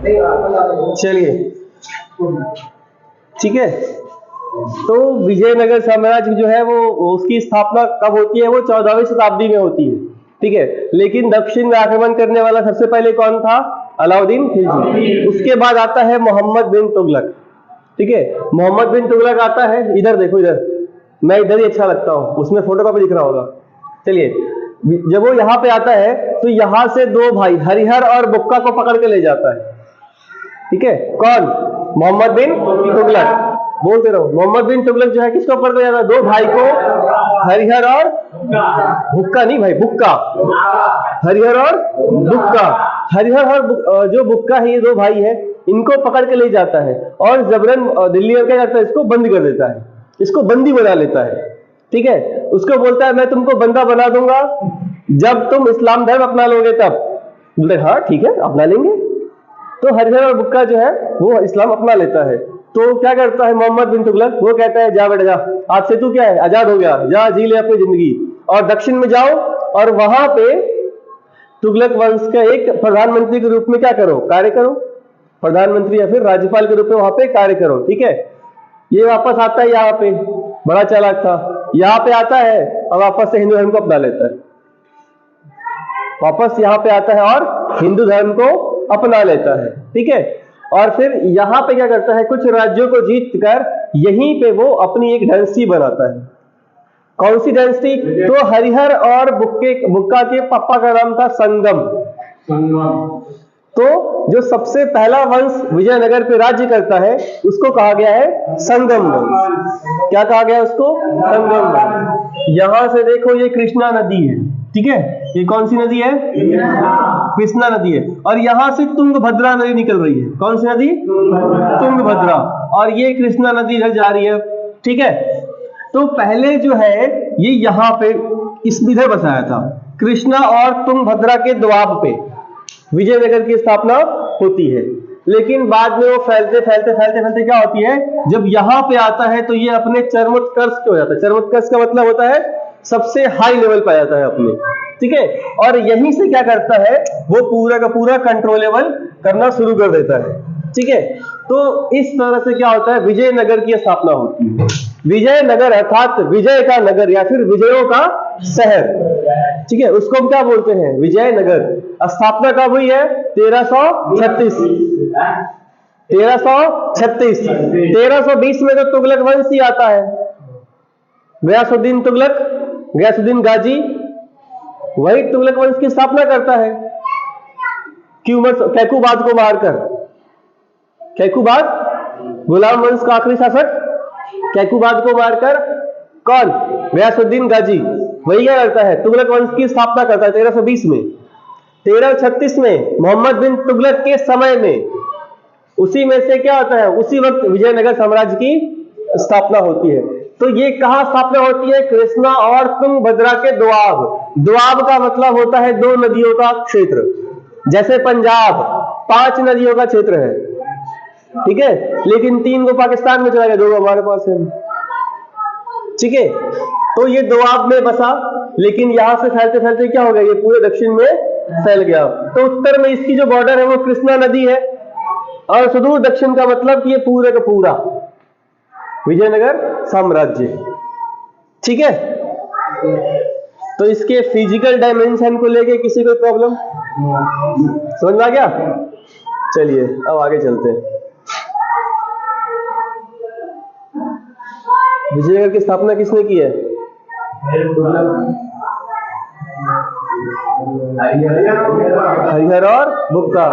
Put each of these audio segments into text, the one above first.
चलिए ठीक है। तो विजयनगर साम्राज्य जो है वो उसकी स्थापना कब होती है? वो 14वीं शताब्दी में होती है, ठीक है। लेकिन दक्षिण में आक्रमण करने वाला सबसे पहले कौन था? अलाउद्दीन खिलजी। उसके बाद आता है मोहम्मद बिन तुगलक, ठीक है। मोहम्मद बिन तुगलक आता है, इधर देखो, इधर मैं इधर ही अच्छा लगता हूँ, उसमें फोटो कॉपी दिख रहा होगा। चलिए, जब वो यहाँ पे आता है तो यहाँ से दो भाई हरिहर और बुक्का को पकड़ के ले जाता है, ठीक है। कौन? मोहम्मद बिन तुगलक। बोलते रहो, मोहम्मद बिन तुगलक जो है किसको पकड़ के जाता है? दो भाई को, हरिहर और बुक्का, नहीं भाई, बुक्का, हरिहर और बुक्का। हरिहर और जो बुक्का है, ये दो भाई है, इनको पकड़ के ले जाता है और जबरन दिल्ली में क्या करता है? इसको बंद कर देता है, इसको बंदी बना लेता है, ठीक है। उसको बोलता है मैं तुमको बंदा बना दूंगा जब तुम इस्लाम धर्म अपना लोगे तब। बोलते हाँ ठीक है, अपना लेंगे। तो हरिहर और बुक्का जो है वो इस्लाम अपना लेता है। तो क्या करता है मोहम्मद बिन तुगलक? वो कहता है जा बेटा जा, आज से तू क्या है? आजाद हो गया, जा जी ले अपनी जिंदगी, और दक्षिण में जाओ और वहां पे तुगलक वंश का एक प्रधानमंत्री के रूप में क्या करो? कार्य करो, प्रधानमंत्री या फिर राज्यपाल के रूप में वहां पे कार्य करो, ठीक है। ये वापस आता है यहाँ पे, बड़ा चालाक था, यहाँ पे आता है और वापस से हिंदू धर्म को अपना लेता है, वापस यहाँ पे आता है और हिंदू धर्म को अपना लेता है, ठीक है। और फिर यहाँ पे क्या करता है? कुछ राज्यों को जीत कर यहीं पे वो अपनी एक डायनेस्टी बनाता है। कौन सी डायनेस्टी? तो हरिहर और बुक्का के पापा का नाम था संगम। तो जो सबसे पहला वंश विजयनगर पे राज्य करता है उसको कहा गया है संगम वंश। क्या कहा गया उसको? संगम वंश। यहां से देखो, ये कृष्णा नदी है, ठीक है। ये कौन सी नदी है? कृष्णा नदी है। और यहां से तुंगभद्रा नदी निकल रही है। कौन सी नदी? तुंगभद्रा। और ये कृष्णा नदी इधर जा रही है, ठीक है। तो पहले जो है ये यहाँ पे इस इधर बसाया था, कृष्णा और तुंगभद्रा के दोआब पे विजयनगर की स्थापना होती है। लेकिन बाद में वो फैलते फैलते फैलते फैलते क्या होती है? जब यहाँ पे आता है तो ये अपने चरमोत्कर्ष पे हो जाता है। चरमोत्कर्ष का मतलब होता है सबसे हाई लेवल पे आ जाता है अपने, ठीक है। और यहीं से क्या करता है? वो पूरा का पूरा कंट्रोलेबल करना शुरू कर देता है, ठीक है। तो इस तरह से क्या होता है? विजयनगर की स्थापना होती है। विजयनगर अर्थात विजय का नगर या फिर विजयों का शहर, ठीक है, उसको हम क्या बोलते हैं? विजयनगर। स्थापना कब हुई है? 1336। 1336। 1320 में तो तुगलक वंश ही आता है, गयासुद्दीन तुगलक, गयासुद्दीन गाजी, वही तुगलक वंश की स्थापना करता है। कैकुबाद को मारकर, कैकुबाद गुलाम वंश का आखिरी शासक, कैकुबाद को मारकर कौन? गयासुद्दीन गाजी, वही क्या करता है? तुगलक वंश की स्थापना करता है 1320 में। 1336 में मोहम्मद बिन तुगलक के समय में, उसी में से क्या होता है? उसी वक्त विजयनगर साम्राज्य की स्थापना होती है। तो ये कहां स्थापना होती है? कृष्णा और तुंगभद्रा के दोआब। दोआब का मतलब होता है दो नदियों का क्षेत्र। जैसे पंजाब 5 नदियों का क्षेत्र है, ठीक है, लेकिन 3 को पाकिस्तान में चला गया, 2 हमारे पास है, ठीक है। तो ये दोआब में बसा, लेकिन यहां से फैलते फैलते क्या हो गया? ये पूरे दक्षिण में फैल गया। तो उत्तर में इसकी जो बॉर्डर है वो कृष्णा नदी है, और सुदूर दक्षिण का मतलब कि ये पूरे का पूरा विजयनगर साम्राज्य, ठीक है। तो इसके फिजिकल डायमेंशन को लेके किसी को प्रॉब्लम समझ में आ गया? चलिए अब आगे चलते हैं। विजयनगर की स्थापना किसने की है? हरिहर और बुक्का।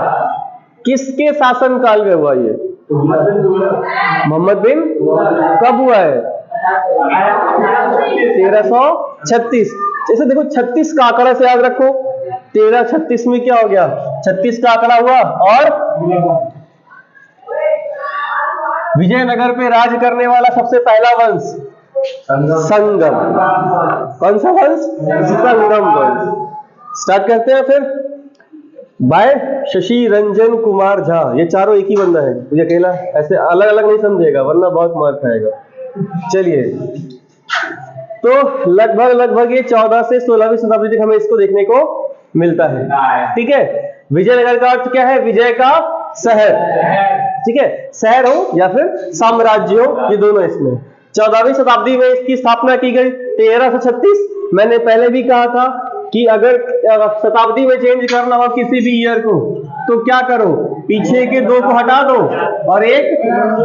किसके शासन काल में हुआ ये? मोहम्मद बिन। कब हुआ है? 1336। जैसे देखो 36 का आंकड़ा से याद रखो, 1336 में क्या हो गया? 36 का आंकड़ा हुआ, और विजयनगर पे राज करने वाला सबसे पहला वंश संगम। कौन सा वंश? संगम वंश। स्टार्ट करते हैं फिर। बाय शशि रंजन कुमार झा। ये चारों एक ही बंदा है, मुझे अकेला ऐसे अलग अलग नहीं समझेगा वरना बहुत मार खाएगा। चलिए, तो लगभग ये 14 से 16वीं शताब्दी तक हमें इसको देखने को मिलता है, ठीक है। विजयनगर का अर्थ क्या है? विजय का शहर, ठीक है, शहर हो या फिर साम्राज्य हो, ये दोनों इसमें। 14वीं शताब्दी में इसकी स्थापना की गई 1336। मैंने पहले भी कहा था कि अगर शताब्दी में चेंज करना हो किसी भी ईयर को तो क्या करो, पीछे के 2 को हटा दो और 1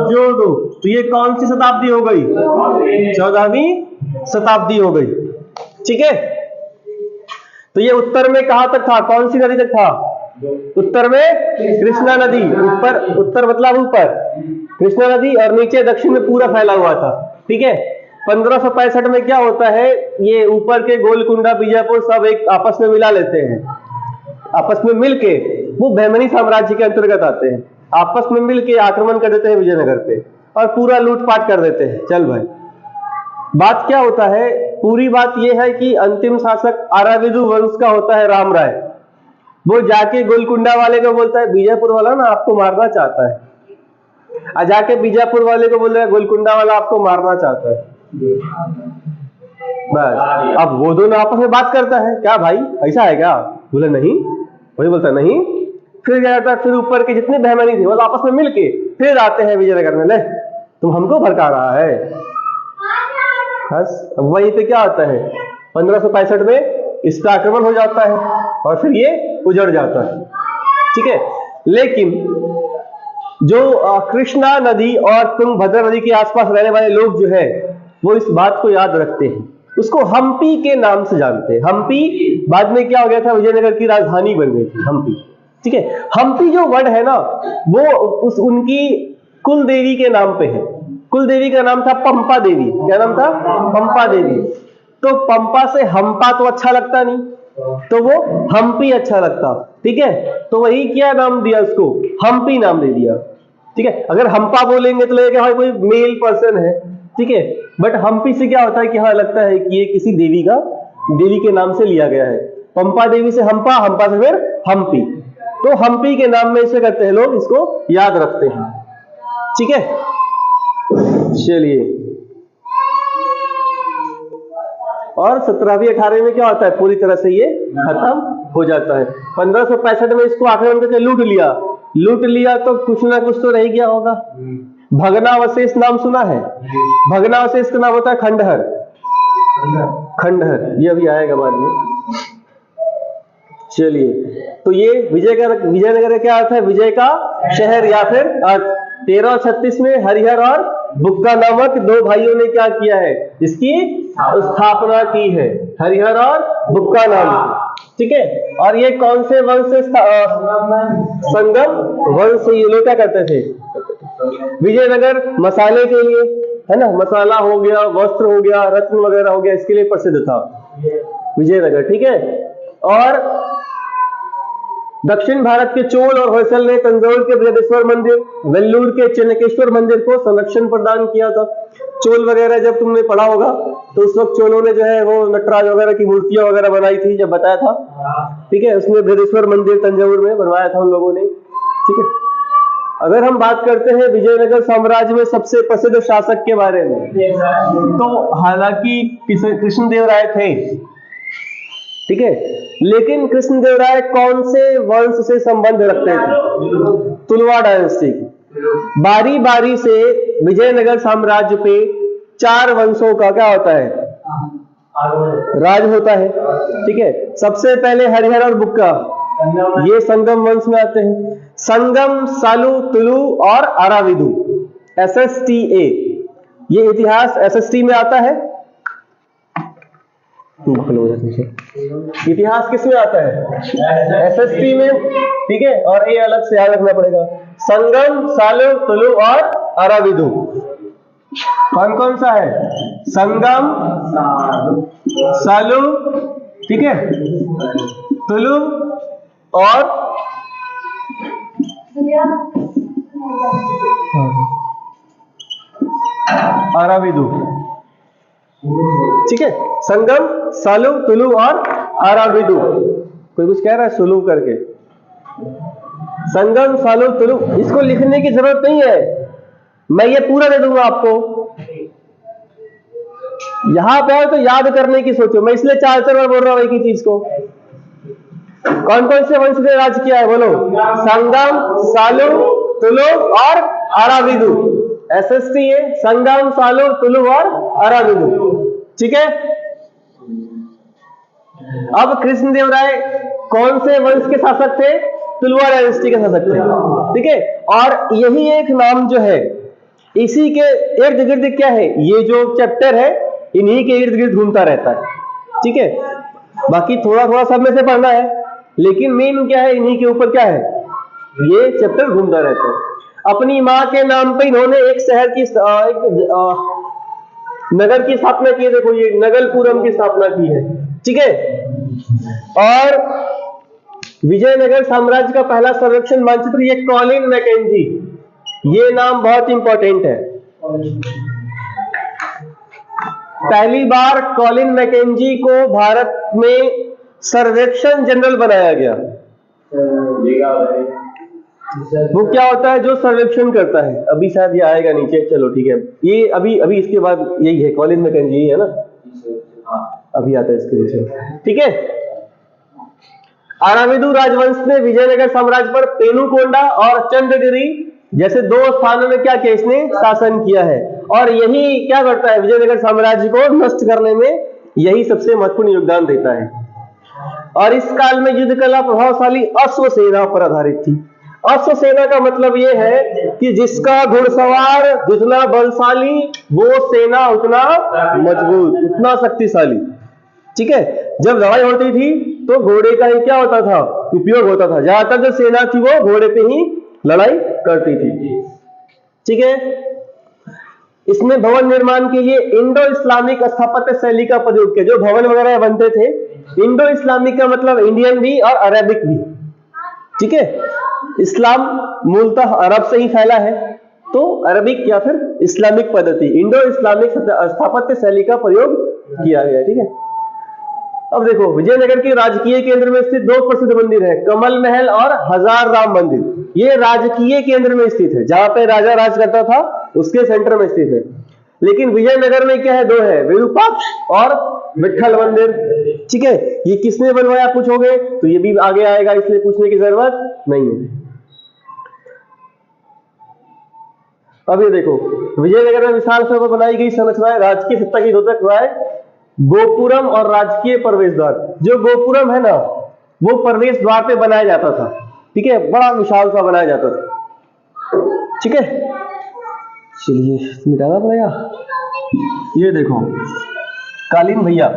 जोड़ दो। तो ये कौन सी शताब्दी हो गई? 14वीं शताब्दी हो गई, ठीक है। तो ये उत्तर में कहां तक था, कौन सी नदी तक था? उत्तर में कृष्णा नदी, ऊपर, उत्तर मतलब ऊपर कृष्णा नदी और नीचे दक्षिण में पूरा फैला हुआ था, ठीक है। 1565 में क्या होता है, ये ऊपर के गोलकुंडा, बीजापुर सब एक आपस में मिला लेते हैं, आपस में मिलके वो बहमनी साम्राज्य के अंतर्गत आते हैं, आपस में मिलके आक्रमण कर देते हैं विजयनगर पे और पूरा लूटपाट कर देते हैं। चल भाई, बात क्या होता है, पूरी बात यह है कि अंतिम शासक आराविदु वंश का होता है राम राय। वो जाके गोलकुंडा वाले को बोलता है, बीजापुर वाला ना आपको मारना चाहता है, और जाके बीजापुर वाले को बोल रहा है गोलकुंडा वाला आपको मारना चाहता है। बस अब वो दोनों आपस में बात करता है, क्या भाई ऐसा है क्या? बोले नहीं, वही बोलता है नहीं। फिर क्या करता है, फिर ऊपर के जितने बहमनी थे वो आपस में मिलके फिर आते हैं विजयनगर में, ले तुम हमको भड़का रहा है। बस अब वहीं पे क्या होता है, 1565 में इस पर आक्रमण हो जाता है और फिर ये उजड़ जाता है, ठीक है। लेकिन जो कृष्णा नदी और तुंगभद्रा नदी के आसपास रहने वाले लोग जो है वो इस बात को याद रखते हैं, उसको हम्पी के नाम से जानते हैं। हम्पी बाद में क्या हो गया था, विजयनगर की राजधानी बन गई थी हम्पी, ठीक है। हम्पी जो वर्ड है ना वो उस उनकी कुल देवी के नाम पे है। कुल देवी का नाम था पंपा देवी। क्या नाम था? पंपा देवी। तो पंपा से हम्पा तो अच्छा लगता नहीं, तो वो हम्पी अच्छा लगता, ठीक है। तो वही क्या नाम दिया उसको, हम्पी नाम दे दिया, ठीक है। अगर हम्पा बोलेंगे तो लगेगा हाँ कोई मेल पर्सन है, ठीक है। बट हम्पी से क्या होता है कि हाँ लगता है कि ये किसी देवी के नाम से लिया गया है। पंपा देवी से हम्पा, हम्पा से फिर हम्पी, तो हम्पी के नाम में इसे करते हैं लोग, इसको याद रखते हैं, ठीक है। चलिए, और 17वीं 18वीं में क्या होता है, पूरी तरह से ये खत्म हो जाता है। 1565 में इसको आक्रमण करके लूट लिया तो कुछ ना कुछ तो रह गया होगा। भगनावशेष नाम सुना है? भगनावशेष का नाम होता है खंडहर। खंडहर ये अभी आएगा बाद में। चलिए, तो ये विजयनगर का क्या अर्थ है? विजय का शहर या फिर अर्थ। 1336 में हरिहर और बुक्का नामक 2 भाइयों ने क्या किया है, इसकी स्थापना की है, हरिहर और बुक्का नाम, ठीक है। और ये कौन से वंश से? संगम वंश से ये लोग क्या करते थे, विजयनगर मसाले के लिए, है ना, मसाला हो गया, वस्त्र हो गया, रत्न वगैरह हो गया, इसके लिए प्रसिद्ध था विजयनगर, ठीक है। और दक्षिण भारत के चोल और होयसल ने तंजौर के बृहदेश्वर मंदिर, वेल्लूर के चन्नकेश्वर मंदिर को संरक्षण प्रदान किया था। चोल वगैरह जब तुमने पढ़ा होगा तो उस वक्त चोलों ने जो है वो नटराज वगैरह की मूर्तियां वगैरह बनाई थी, जब बताया था, ठीक है। उसमें बृहदेश्वर मंदिर तंजौर में बनवाया था उन लोगों ने, ठीक है। अगर हम बात करते हैं विजयनगर साम्राज्य में सबसे प्रसिद्ध शासक के बारे में, तो हालांकि कृष्णदेवराय थे, ठीक है, लेकिन कृष्णदेवराय कौन से वंश से संबंध रखते थे? तुलवा डायनेस्टी की। बारी बारी से विजयनगर साम्राज्य पे 4 वंशों का क्या होता है, राज होता है, ठीक है। सबसे पहले हरिहर और बुक्का, ये संगम वंश में आते हैं। संगम, सालू, तुलु और आराविदु, SSTA, ये इतिहास SST में आता है। इतिहास किस में आता है? SST में, ठीक है। और ये अलग से याद रखना पड़ेगा, संगम, सालू, तुलु और आराविदु। कौन कौन सा है? संगम, सालू, ठीक है, तुलु और आराविदु, ठीक है। संगम, सालू, तुलु और आराविदु। कोई कुछ कह रहा है सुलू करके? संगम, सालू, तुलु, इसको लिखने की जरूरत नहीं है, मैं ये पूरा दे दूंगा आपको। यहां पे तो याद करने की सोचो, मैं इसलिए 4 बार बोल रहा हूं एक ही चीज को। कौन कौन से वंश ने राज किया है बोलो? संगम, सालु, तुलु और अराविदु। SST है संगम, सालु, तुलु और अराविदु। ठीक है। अब कृष्णदेवराय कौन से वंश के शासक थे? तुलुवा डायनेस्टी के शासक थे। ठीक है। और यही एक नाम जो है इसी के इर्द गिर्द क्या है, ये जो चैप्टर है इन्हीं के इर्द गिर्द घूमता रहता है। ठीक है। बाकी थोड़ा थोड़ा सब में से पढ़ना है, लेकिन मेन क्या है, इन्हीं के ऊपर क्या है, ये चैप्टर घूमता रहता है। अपनी माँ के नाम पे इन्होंने एक शहर की नगर की स्थापना की है। देखो ये नगलपुरम की स्थापना की है। ठीक है। और विजयनगर साम्राज्य का पहला सर्वेक्षण मानचित्र ये कॉलिन मैकेंजी, ये नाम बहुत इंपॉर्टेंट है। पहली बार कॉलिन मैकेंजी को भारत में सर्वेक्षण जनरल बनाया गया। वो क्या होता है? जो सर्वेक्षण करता है। अभी शायद ये आएगा नीचे, चलो ठीक है, ये अभी इसके बाद यही है, कॉलिन मैकेंजी यही है ना, अभी आता है इसके नीचे। ठीक है। अराविदु राजवंश ने विजयनगर साम्राज्य पर पेनुकोंडा और चंद्रगिरी जैसे 2 स्थानों में क्या किया, इसने शासन किया है। और यही क्या करता है, विजयनगर साम्राज्य को नष्ट करने में यही सबसे महत्वपूर्ण योगदान देता है। और इस काल में युद्ध कला प्रभावशाली अश्व सेना पर आधारित थी। अश्व सेना का मतलब यह है कि जिसका घुड़सवार जितना बलशाली, वो सेना उतना मजबूत, उतना शक्तिशाली। ठीक है। जब लड़ाई होती थी तो घोड़े का ही क्या होता था, उपयोग होता था। ज्यादातर जो सेना थी वो घोड़े पे ही लड़ाई करती थी। ठीक है। इसमें भवन निर्माण के लिए इंडो इस्लामिक स्थापत्य शैली का प्रयोग किया। जो भवन वगैरह बनते थे, इंडो इस्लामिक का मतलब इंडियन भी और अरेबिक भी। ठीक है। इस्लाम मूलतः अरब से ही फैला है, तो अरबिक या फिर इस्लामिक पद्धति, इंडो इस्लामिक स्थापत्य शैली का प्रयोग किया गया। ठीक है। अब देखो विजयनगर के राजकीय केंद्र में स्थित 2 प्रसिद्ध मंदिर है, कमल महल और हजार राम मंदिर। ये राजकीय केंद्र में स्थित है, जहां पे राजा राज करता था उसके सेंटर में स्थित है। लेकिन विजयनगर में क्या है, 2 है, विरूपाक्ष और विट्ठल मंदिर। ठीक है। ये किसने बनवाया पूछोगे तो ये भी आगे आएगा, इसलिए पूछने की जरूरत नहीं है। अब ये देखो विजयनगर में विशाल स्तर पर बनाई गई संरचनाएं राजकीय सत्ता की द्योतक राय, गोपुरम और राजकीय प्रवेश द्वार। जो गोपुरम है ना, वो प्रवेश द्वार पे बनाया जाता था। ठीक है। बड़ा विशाल सा बनाया जाता था। ठीक है। चलिए मिटाना पड़ेगा। ये देखो कालीन भैया,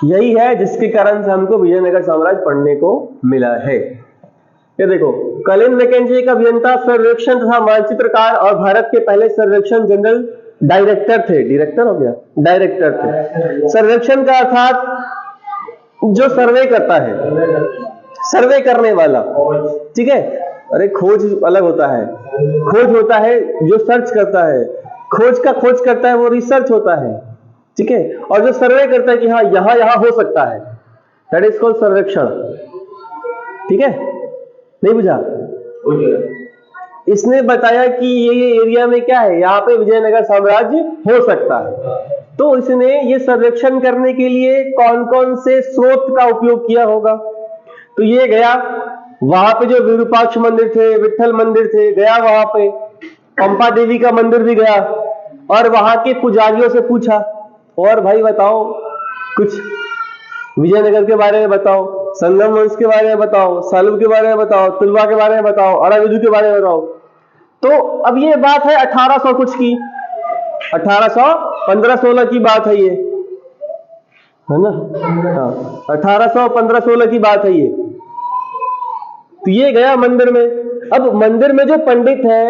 यही है जिसके कारण से हमको विजयनगर साम्राज्य पढ़ने को मिला है। ये देखो कॉलिन मैकेंजी एक अभियंता, सर्वेक्षण तथा मानचित्रकार और भारत के पहले सर्वेक्षण जनरल डायरेक्टर थे। डायरेक्टर हो गया, डायरेक्टर थे। सर्वेक्षण का अर्थात जो सर्वे करता है, सर्वे करने वाला। ठीक है। अरे खोज अलग होता है, खोज होता है जो सर्च करता है, खोज करता है वो रिसर्च होता है। ठीक है। और जो सर्वे करता है कि हाँ यहां हो सकता है, दैट इज कॉल्ड सर्वेक्षण। ठीक है। नहीं बुझा? इसने बताया कि ये एरिया में क्या है, यहाँ पे विजयनगर साम्राज्य हो सकता है। तो इसने ये सर्वेक्षण करने के लिए कौन कौन से स्रोत का उपयोग किया होगा, तो ये गया वहां पे जो विरूपाक्ष मंदिर थे, विट्ठल मंदिर थे, गया वहां पे, पंपा देवी का मंदिर भी गया, और वहां के पुजारियों से पूछा, और भाई बताओ कुछ विजयनगर के बारे में बताओ, संगम वंश के बारे में बताओ, सालू के बारे में बताओ, तुलवा के बारे में बताओ, अराविदु के बारे में बताओ। तो अब ये बात है 1800 कुछ की, 1815-16 की बात है ये, है ना? हाँ 1815-16 की बात है ये। तो ये गया मंदिर में। अब मंदिर में जो पंडित है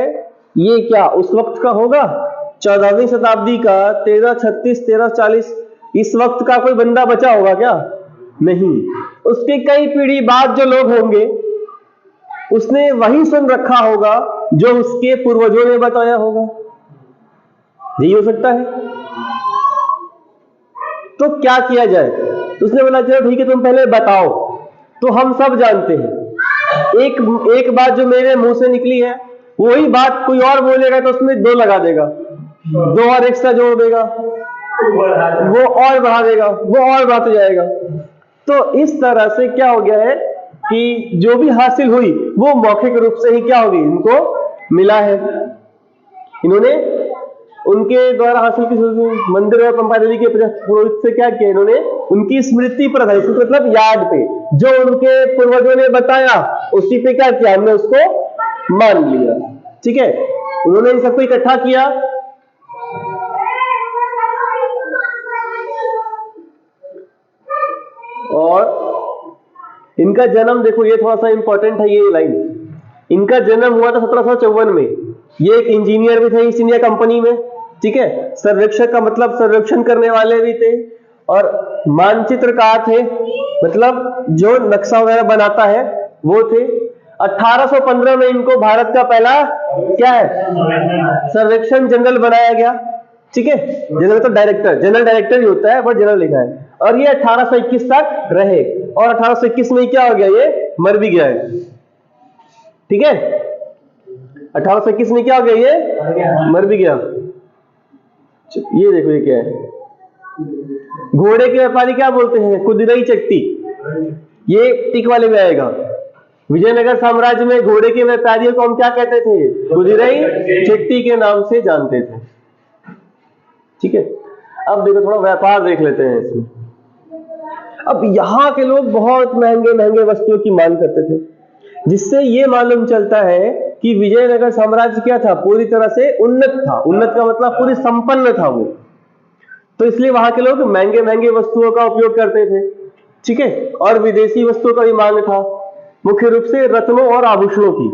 ये क्या उस वक्त का होगा, 14वीं शताब्दी का, 1336 1340, इस वक्त का कोई बंदा बचा होगा क्या? नहीं। उसके कई पीढ़ी बाद जो लोग होंगे उसने वही सुन रखा होगा जो उसके पूर्वजों ने बताया होगा। यही हो सकता है। तो क्या किया जाए, तो उसने बोला चलो ठीक है तुम पहले बताओ। तो हम सब जानते हैं एक बात जो मेरे मुंह से निकली है वही बात कोई और बोलेगा तो उसमें 2 लगा देगा, 2 और एक्स्ट्रा जोड़ देगा। वो और बढ़ा देगा, वो और बढ़ाते जाएगा। तो इस तरह से क्या हो गया है कि जो भी हासिल हुई वो मौखिक रूप से ही क्या होगी, इनको मिला है। इन्होंने उनके द्वारा हासिल की मंदिर और पंपा नदी के पुरोहित से क्या किया, इन्होंने उनकी स्मृति पर आधारित, मतलब याद पे, जो उनके पूर्वजों ने बताया उसी पे क्या किया, हमने उसको मान लिया। ठीक है, उन्होंने इन सबको इकट्ठा किया और इनका जन्म देखो, ये थोड़ा सा इंपॉर्टेंट है ये लाइन। इनका जन्म हुआ था 1754 में। ये एक इंजीनियर भी थे ईस्ट इंडिया कंपनी में। ठीक है, सर्वेक्षक का मतलब सर्वेक्षण करने वाले भी थे और मानचित्रकार थे, मतलब जो नक्शा वगैरह बनाता है वो थे। 1815 में इनको भारत का पहला क्या है, सर्वेक्षण जनरल बनाया गया। ठीक है, जनरल तो डायरेक्टर, जनरल डायरेक्टर ही होता है, बट जनरल लिखा है। और ये 1821 तक रहे और 1821 में क्या हो गया, ये मर भी गया है। ठीक है, 1821 में क्या हो गया, ये मर भी गया। ये देखो ये क्या है, घोड़े के व्यापारी क्या बोलते हैं, कुदिरई चट्टी, ये टिक वाले में आएगा। विजयनगर साम्राज्य में घोड़े के व्यापारियों को हम क्या कहते थे, कुदिरई चट्टी के नाम से जानते थे। ठीक है, अब देखो थोड़ा व्यापार देख लेते हैं इसमें। अब यहाँ के लोग बहुत महंगे महंगे वस्तुओं की मांग करते थे, जिससे ये मालूम चलता है कि विजयनगर साम्राज्य क्या था, पूरी तरह से उन्नत था। उन्नत का मतलब पूरी संपन्न था वो, तो इसलिए वहां के लोग महंगे महंगे वस्तुओं का उपयोग करते थे। ठीक है, और विदेशी वस्तुओं का भी मांग था, मुख्य रूप से रत्नों और आभूषणों की।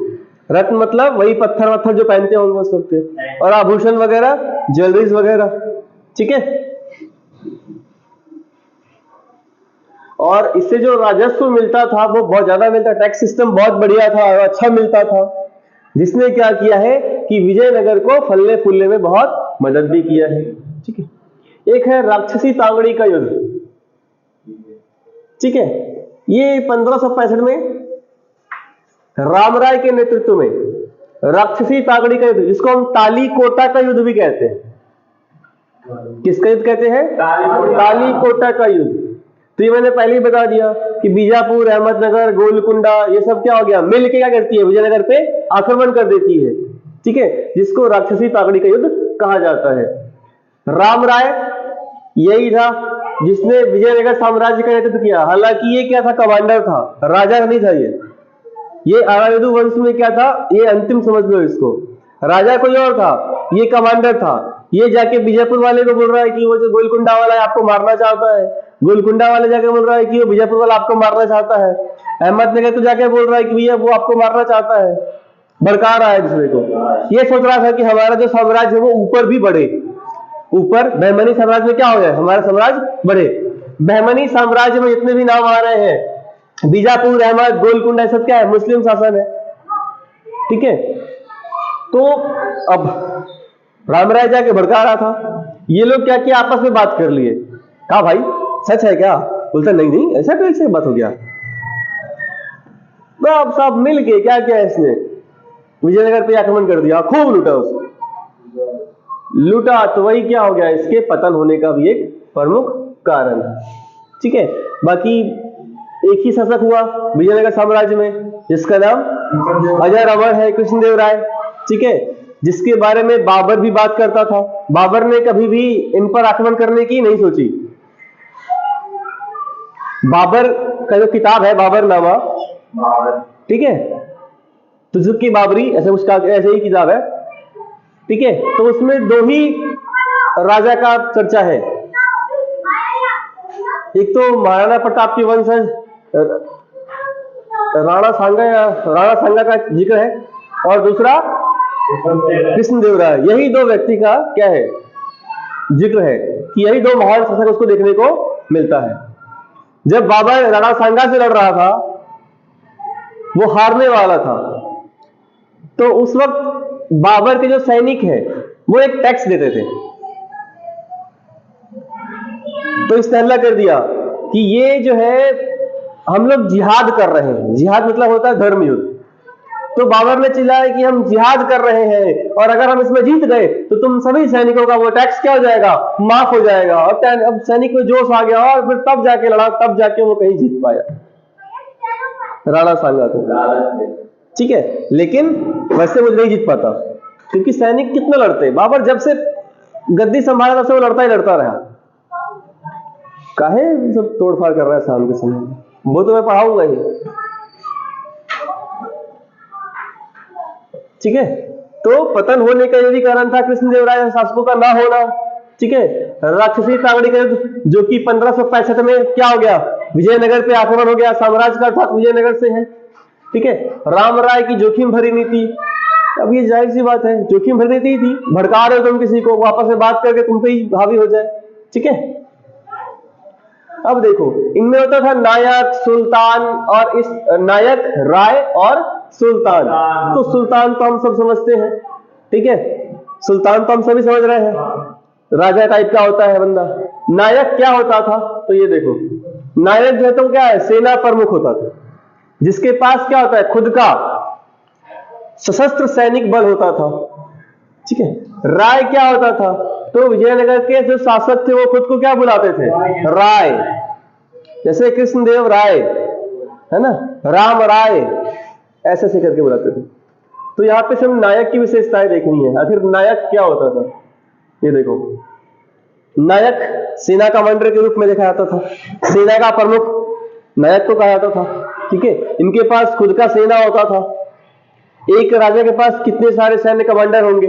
रत्न मतलब वही पत्थर वत्थर जो पहनते होंगे उस वक्त, और आभूषण वगैरह, ज्वेलरीज वगैरह। ठीक है, और इससे जो राजस्व मिलता था वो बहुत ज्यादा मिलता, टैक्स सिस्टम बहुत बढ़िया था और अच्छा मिलता था, जिसने क्या किया है कि विजयनगर को फलने फूलने में बहुत मदद भी किया है। ठीक है, एक है राक्षसी तांगड़ी का युद्ध। ठीक है, ये 1565 में रामराय के नेतृत्व में राक्षसी तांगड़ी का युद्ध, जिसको हम तालीकोटा का युद्ध भी कहते हैं। किसका युद्ध कहते हैं, तालीकोटा का युद्ध। तो ये मैंने पहले ही बता दिया कि बीजापुर, अहमदनगर, गोलकुंडा, ये सब क्या हो गया, मिल के क्या करती है, विजयनगर पे आक्रमण कर देती है। ठीक है, जिसको राक्षसी तागड़ी का युद्ध कहा जाता है। रामराय यही था जिसने विजयनगर साम्राज्य का नेतृत्व किया। हालांकि ये क्या था, कमांडर था, राजा नहीं था। ये आरावली वंश में क्या था, ये अंतिम समझ लो इसको, राजा कोई और था, ये कमांडर था। ये जाके बीजापुर वाले को बोल रहा है कि वो जो गोलकुंडा वाला है आपको मारना चाहता है, गोलकुंडा वाले जाके बोल रहा है कि वो बीजापुर वाला आपको मारना चाहता है, अहमदनगर तो जाके बोल रहा है कि भैया वो आपको मारना चाहता है, भड़का रहा है दूसरे को। ये सोच रहा था कि हमारा जो साम्राज्य है वो ऊपर भी बढ़े, ऊपर बहमनी साम्राज्य में क्या हो जाए, हमारा साम्राज्य बढ़े। बहमनी साम्राज्य में जितने भी नाम आ रहे हैं, बीजापुर, अहमद, गोलकुंडा, सब क्या है, मुस्लिम शासन है। ठीक है, तो अब रामराय जाके भड़का रहा था। ये लोग क्या किया, आपस में बात कर लिए, कहा भाई सच है क्या, बोलता नहीं नहीं ऐसा कैसे बात हो गया। तो अब सब मिल के क्या किया, इसने विजयनगर पे आक्रमण कर दिया, खूब लूटा उसको, लूटा। तो वही क्या हो गया, इसके पतन होने का भी एक प्रमुख कारण। ठीक है, बाकी एक ही शासक हुआ विजयनगर साम्राज्य में, जिसका नाम अजय अमर है, कृष्णदेवराय। ठीक है, जिसके बारे में बाबर भी बात करता था। बाबर ने कभी भी इन पर आक्रमण करने की नहीं सोची। बाबर का जो किताब है बाबरनामा, ठीक है, तुजुकी बाबरी, ऐसे उसका ऐसे ही किताब है। ठीक है, तो उसमें दो ही राजा का चर्चा है, एक तो महाराणा प्रताप के वंशज राणा सांगा का जिक्र है, और दूसरा कृष्णदेवराय। यही दो व्यक्ति का क्या है, जिक्र है कि यही दो महान शासक उसको देखने को मिलता है। जब बाबर राणा सांगा से लड़ रहा था, वो हारने वाला था, तो उस वक्त बाबर के जो सैनिक हैं वो एक टैक्स देते थे। तो इसने हल्ला कर दिया कि ये जो है हम लोग जिहाद कर रहे हैं। जिहाद मतलब होता है धर्म युद्ध। तो बाबर ने चिल्लाया कि हम जिहाद कर रहे हैं और अगर हम इसमें जीत गए तो तुम सभी सैनिकों का वो टैक्स क्या हो जाएगा, माफ हो जाएगा। और अब सैनिक में जोश आ गया और फिर तब जाके लड़ा, तब जाके वो कहीं जीत पाया, राणा सांगा को। ठीक है, लेकिन वैसे वो नहीं जीत पाता क्योंकि सैनिक कितना लड़ते। बाबर जब से गद्दी संभाला तब से वो लड़ता ही लड़ता रहा। काहे सब तोड़फाड़ कर रहा है शाम के समय, वो तो मैं पढ़ाऊंगा ही। ठीक है, तो पतन होने का यही कारण था कृष्णदेवराय शासकों का ना होना। ठीक है, राक्षसी तांगड़ी का जो कि 1565 में क्या हो गया, विजयनगर पे आक्रमण हो गया। साम्राज्य का अर्थात विजयनगर से है। ठीक है, राम राय की जोखिम भरी नीति। अब ये जाहिर सी बात है, जोखिम भरी नीति थी, भड़का रहे हो तुम किसी को, वापस से बात करके तुम पे ही हावी हो जाए। ठीक है, अब देखो इनमें होता था नायक, सुल्तान, और इस नायक, राय और सुल्तान। तो सुल्तान तो हम सब समझते हैं। ठीक है, सुल्तान तो हम सभी समझ रहे हैं, राजा टाइप का होता है बंदा। नायक क्या होता था, तो ये देखो नायक जो है तो क्या है, सेना प्रमुख होता था, जिसके पास क्या होता है, खुद का सशस्त्र सैनिक बल होता था। ठीक है, राय क्या होता था, तो विजयनगर के जो शासक थे वो खुद को क्या बुलाते थे, राय। जैसे कृष्णदेव राय है ना, राम राय, ऐसे ऐसे करके बुलाते थे। तो यहाँ पे सब नायक की विशेषताएं देखनी है। आखिर नायक क्या होता था, ये देखो, नायक सेना कमांडर के रूप में देखा जाता था, सेना का प्रमुख नायक को कहा जाता था। ठीक है, इनके पास खुद का सेना होता था। एक राजा के पास कितने सारे सैन्य कमांडर होंगे,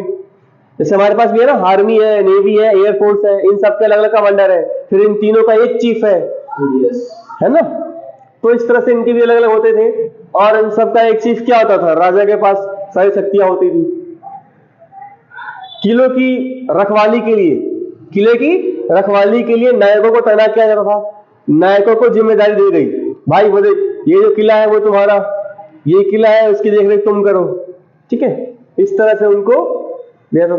जैसे हमारे पास भी है ना, आर्मी है, नेवी है, एयरफोर्स है, इन सबके अलग अलग कमांडर है, फिर इन तीनों का एक चीफ है ना। तो इस तरह से इनके भी अलग अलग होते थे, और इन सबका एक चीफ क्या होता था, राजा के पास सारी शक्तियां होती थी। किलों की रखवाली के लिए, किले की रखवाली के लिए नायकों को तैनात किया जाता था। नायकों को जिम्मेदारी दी गई, भाई बोले ये जो किला है वो तुम्हारा, ये किला है उसकी देखरेख तुम करो। ठीक है, इस तरह से उनको दिया था।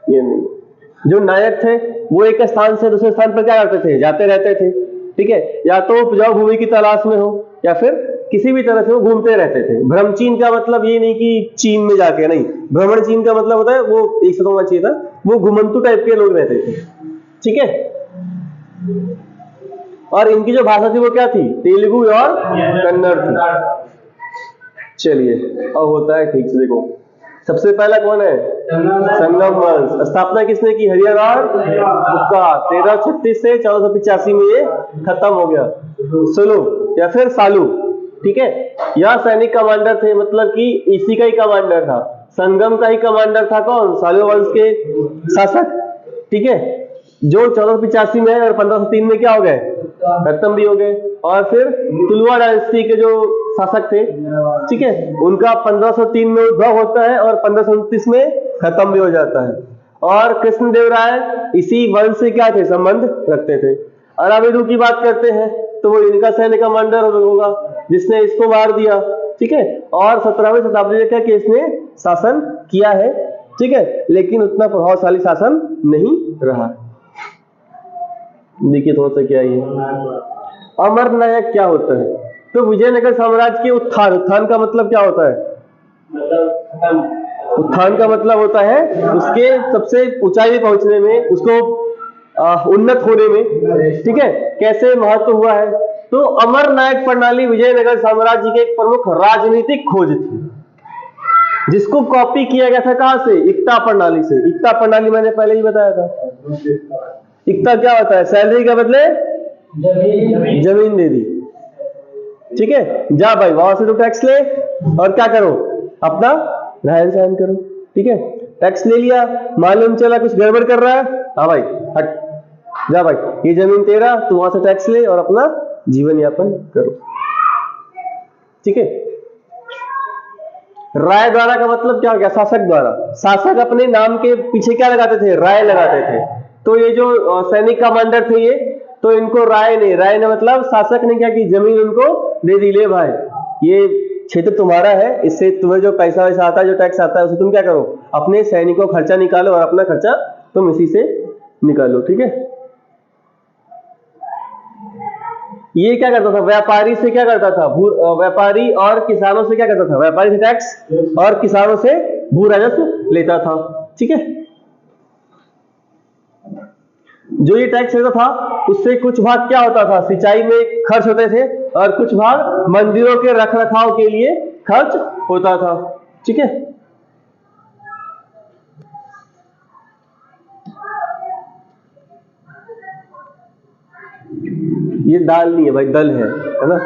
ये नहीं, जो नायक थे वो एक स्थान से दूसरे स्थान पर क्या करते थे, जाते रहते थे। ठीक है, या तो उपजाऊ भूमि की तलाश में हो या फिर किसी भी तरह से वो घूमते रहते थे। भ्रमचीन का मतलब ये नहीं कि चीन में जाके, नहीं, भ्रमण चीन का मतलब होता है वो, एक शब्द होना चाहिए था, वो घुमंतु टाइप के लोग रहते थे। ठीक है, और इनकी जो भाषा थी वो क्या थी, तेलुगु और कन्नड़ थी। चलिए अब होता है ठीक से। देखो सबसे पहला कौन है, संगम वंश। स्थापना किसने की, हरिहर और बुक्का। 1336 से 1485 में ये खत्म हो गया। सुलू या फिर सालू। ठीक है, यह सैनिक कमांडर थे, मतलब कि इसी का ही कमांडर था, संगम का ही कमांडर था कौन, सालू वंश के शासक। ठीक है, जो 1485 में और 1503 में क्या हो गए, खत्म भी हो गए। और फिर तुलुआ डायनेस्टी के जो शासक थे, ठीक है, उनका 1503 में उद्भव होता है और 1529 में खत्म भी हो जाता है। और कृष्णदेवराय इसी वंश से क्या थे, संबंध रखते थे। अराविदु की बात करते हैं तो वो इनका सैन्य कमांडर होगा जिसने इसको मार दिया। ठीक है, और 17वीं शताब्दी में क्या कि इसने शासन किया है। ठीक है, लेकिन उतना प्रभावशाली शासन नहीं रहा। देखिए थोड़ा सा क्या है, अमर नायक क्या होता है, तो विजयनगर साम्राज्य के उत्थान। उत्थान का मतलब क्या होता है, उत्थान का मतलब होता है उसके सबसे ऊंचाई में पहुंचने में, उसको उन्नत होने में। ठीक है, कैसे महत्व हुआ है, तो अमर नायक प्रणाली विजयनगर साम्राज्य की एक प्रमुख राजनीतिक खोज थी, जिसको कॉपी किया गया था कहां से, इक्ता प्रणाली से। इक्ता प्रणाली मैंने पहले ही बताया था। इक्ता क्या होता है, सैलरी के बदले जमीन दे दी। ठीक है, जा भाई वहां से तो टैक्स ले और क्या करो, अपना रहन सहन करो। ठीक है, टैक्स ले लिया, मालूम चला कुछ गड़बड़ कर रहा है, हाँ भाई हट, जा भाई ये जमीन तेरा, तू वहां से टैक्स ले और अपना जीवन यापन करो। ठीक है, राय द्वारा का मतलब क्या हो गया, शासक द्वारा। शासक अपने नाम के पीछे क्या लगाते थे, राय लगाते थे। तो ये जो सैनिक कमांडर थे ये, तो इनको राय ने, राय ने मतलब शासक ने क्या की, जमीन उनको दे दी, ले भाई ये क्षेत्र तुम्हारा है, इससे तुम्हें जो पैसा वैसा आता है, जो टैक्स आता है, उसे तुम क्या करो, अपने सैनिकों खर्चा निकालो और अपना खर्चा तुम इसी से निकालो, ठीक है। ये क्या करता था, व्यापारी से क्या करता था, व्यापारी और किसानों से क्या करता था, व्यापारी से टैक्स और किसानों से भू राजस्व लेता था, ठीक है। जो ये टैक्स लेता था उससे कुछ भाग क्या होता था, सिंचाई में खर्च होते थे और कुछ भाग मंदिरों के रखरखाव के लिए खर्च होता था, ठीक है। ये दाल नहीं है भाई, दल है ना।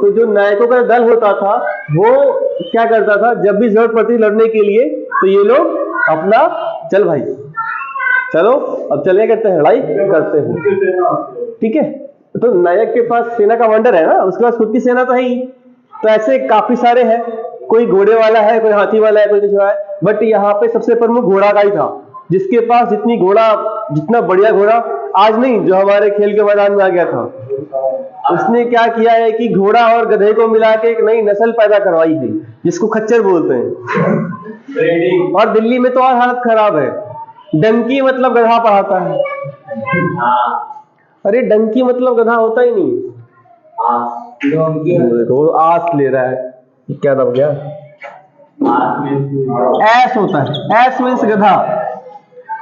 तो जो नायकों का दल होता था वो क्या करता था, जब भी जरूरत पड़ती लड़ने के लिए तो ये लोग अपना, चल भाई चलो अब चले, करते हैं लड़ाई करते हैं, ठीक है। तो नायक के पास सेना कमांडर है ना, उसके पास खुद की सेना तो है ही। तो ऐसे काफी सारे हैं, कोई घोड़े वाला है, कोई हाथी वाला है, कोई कुछ है, बट यहाँ पे सबसे प्रमुख घोड़ा का ही था, जिसके पास जितना बढ़िया घोड़ा आज नहीं, जो हमारे खेल के मैदान में आ गया था, उसने क्या किया है कि घोड़ा और गधे को मिला के एक नई नस्ल पैदा करवाई है, जिसको खच्चर बोलते हैं। और दिल्ली में तो और हालत खराब है, डंकी मतलब गधा पढ़ाता है। अरे डंकी मतलब गधा होता ही नहीं, वो आस ले रहा है, क्या दब गया, ऐस होता है, ऐस मीन्स गधा,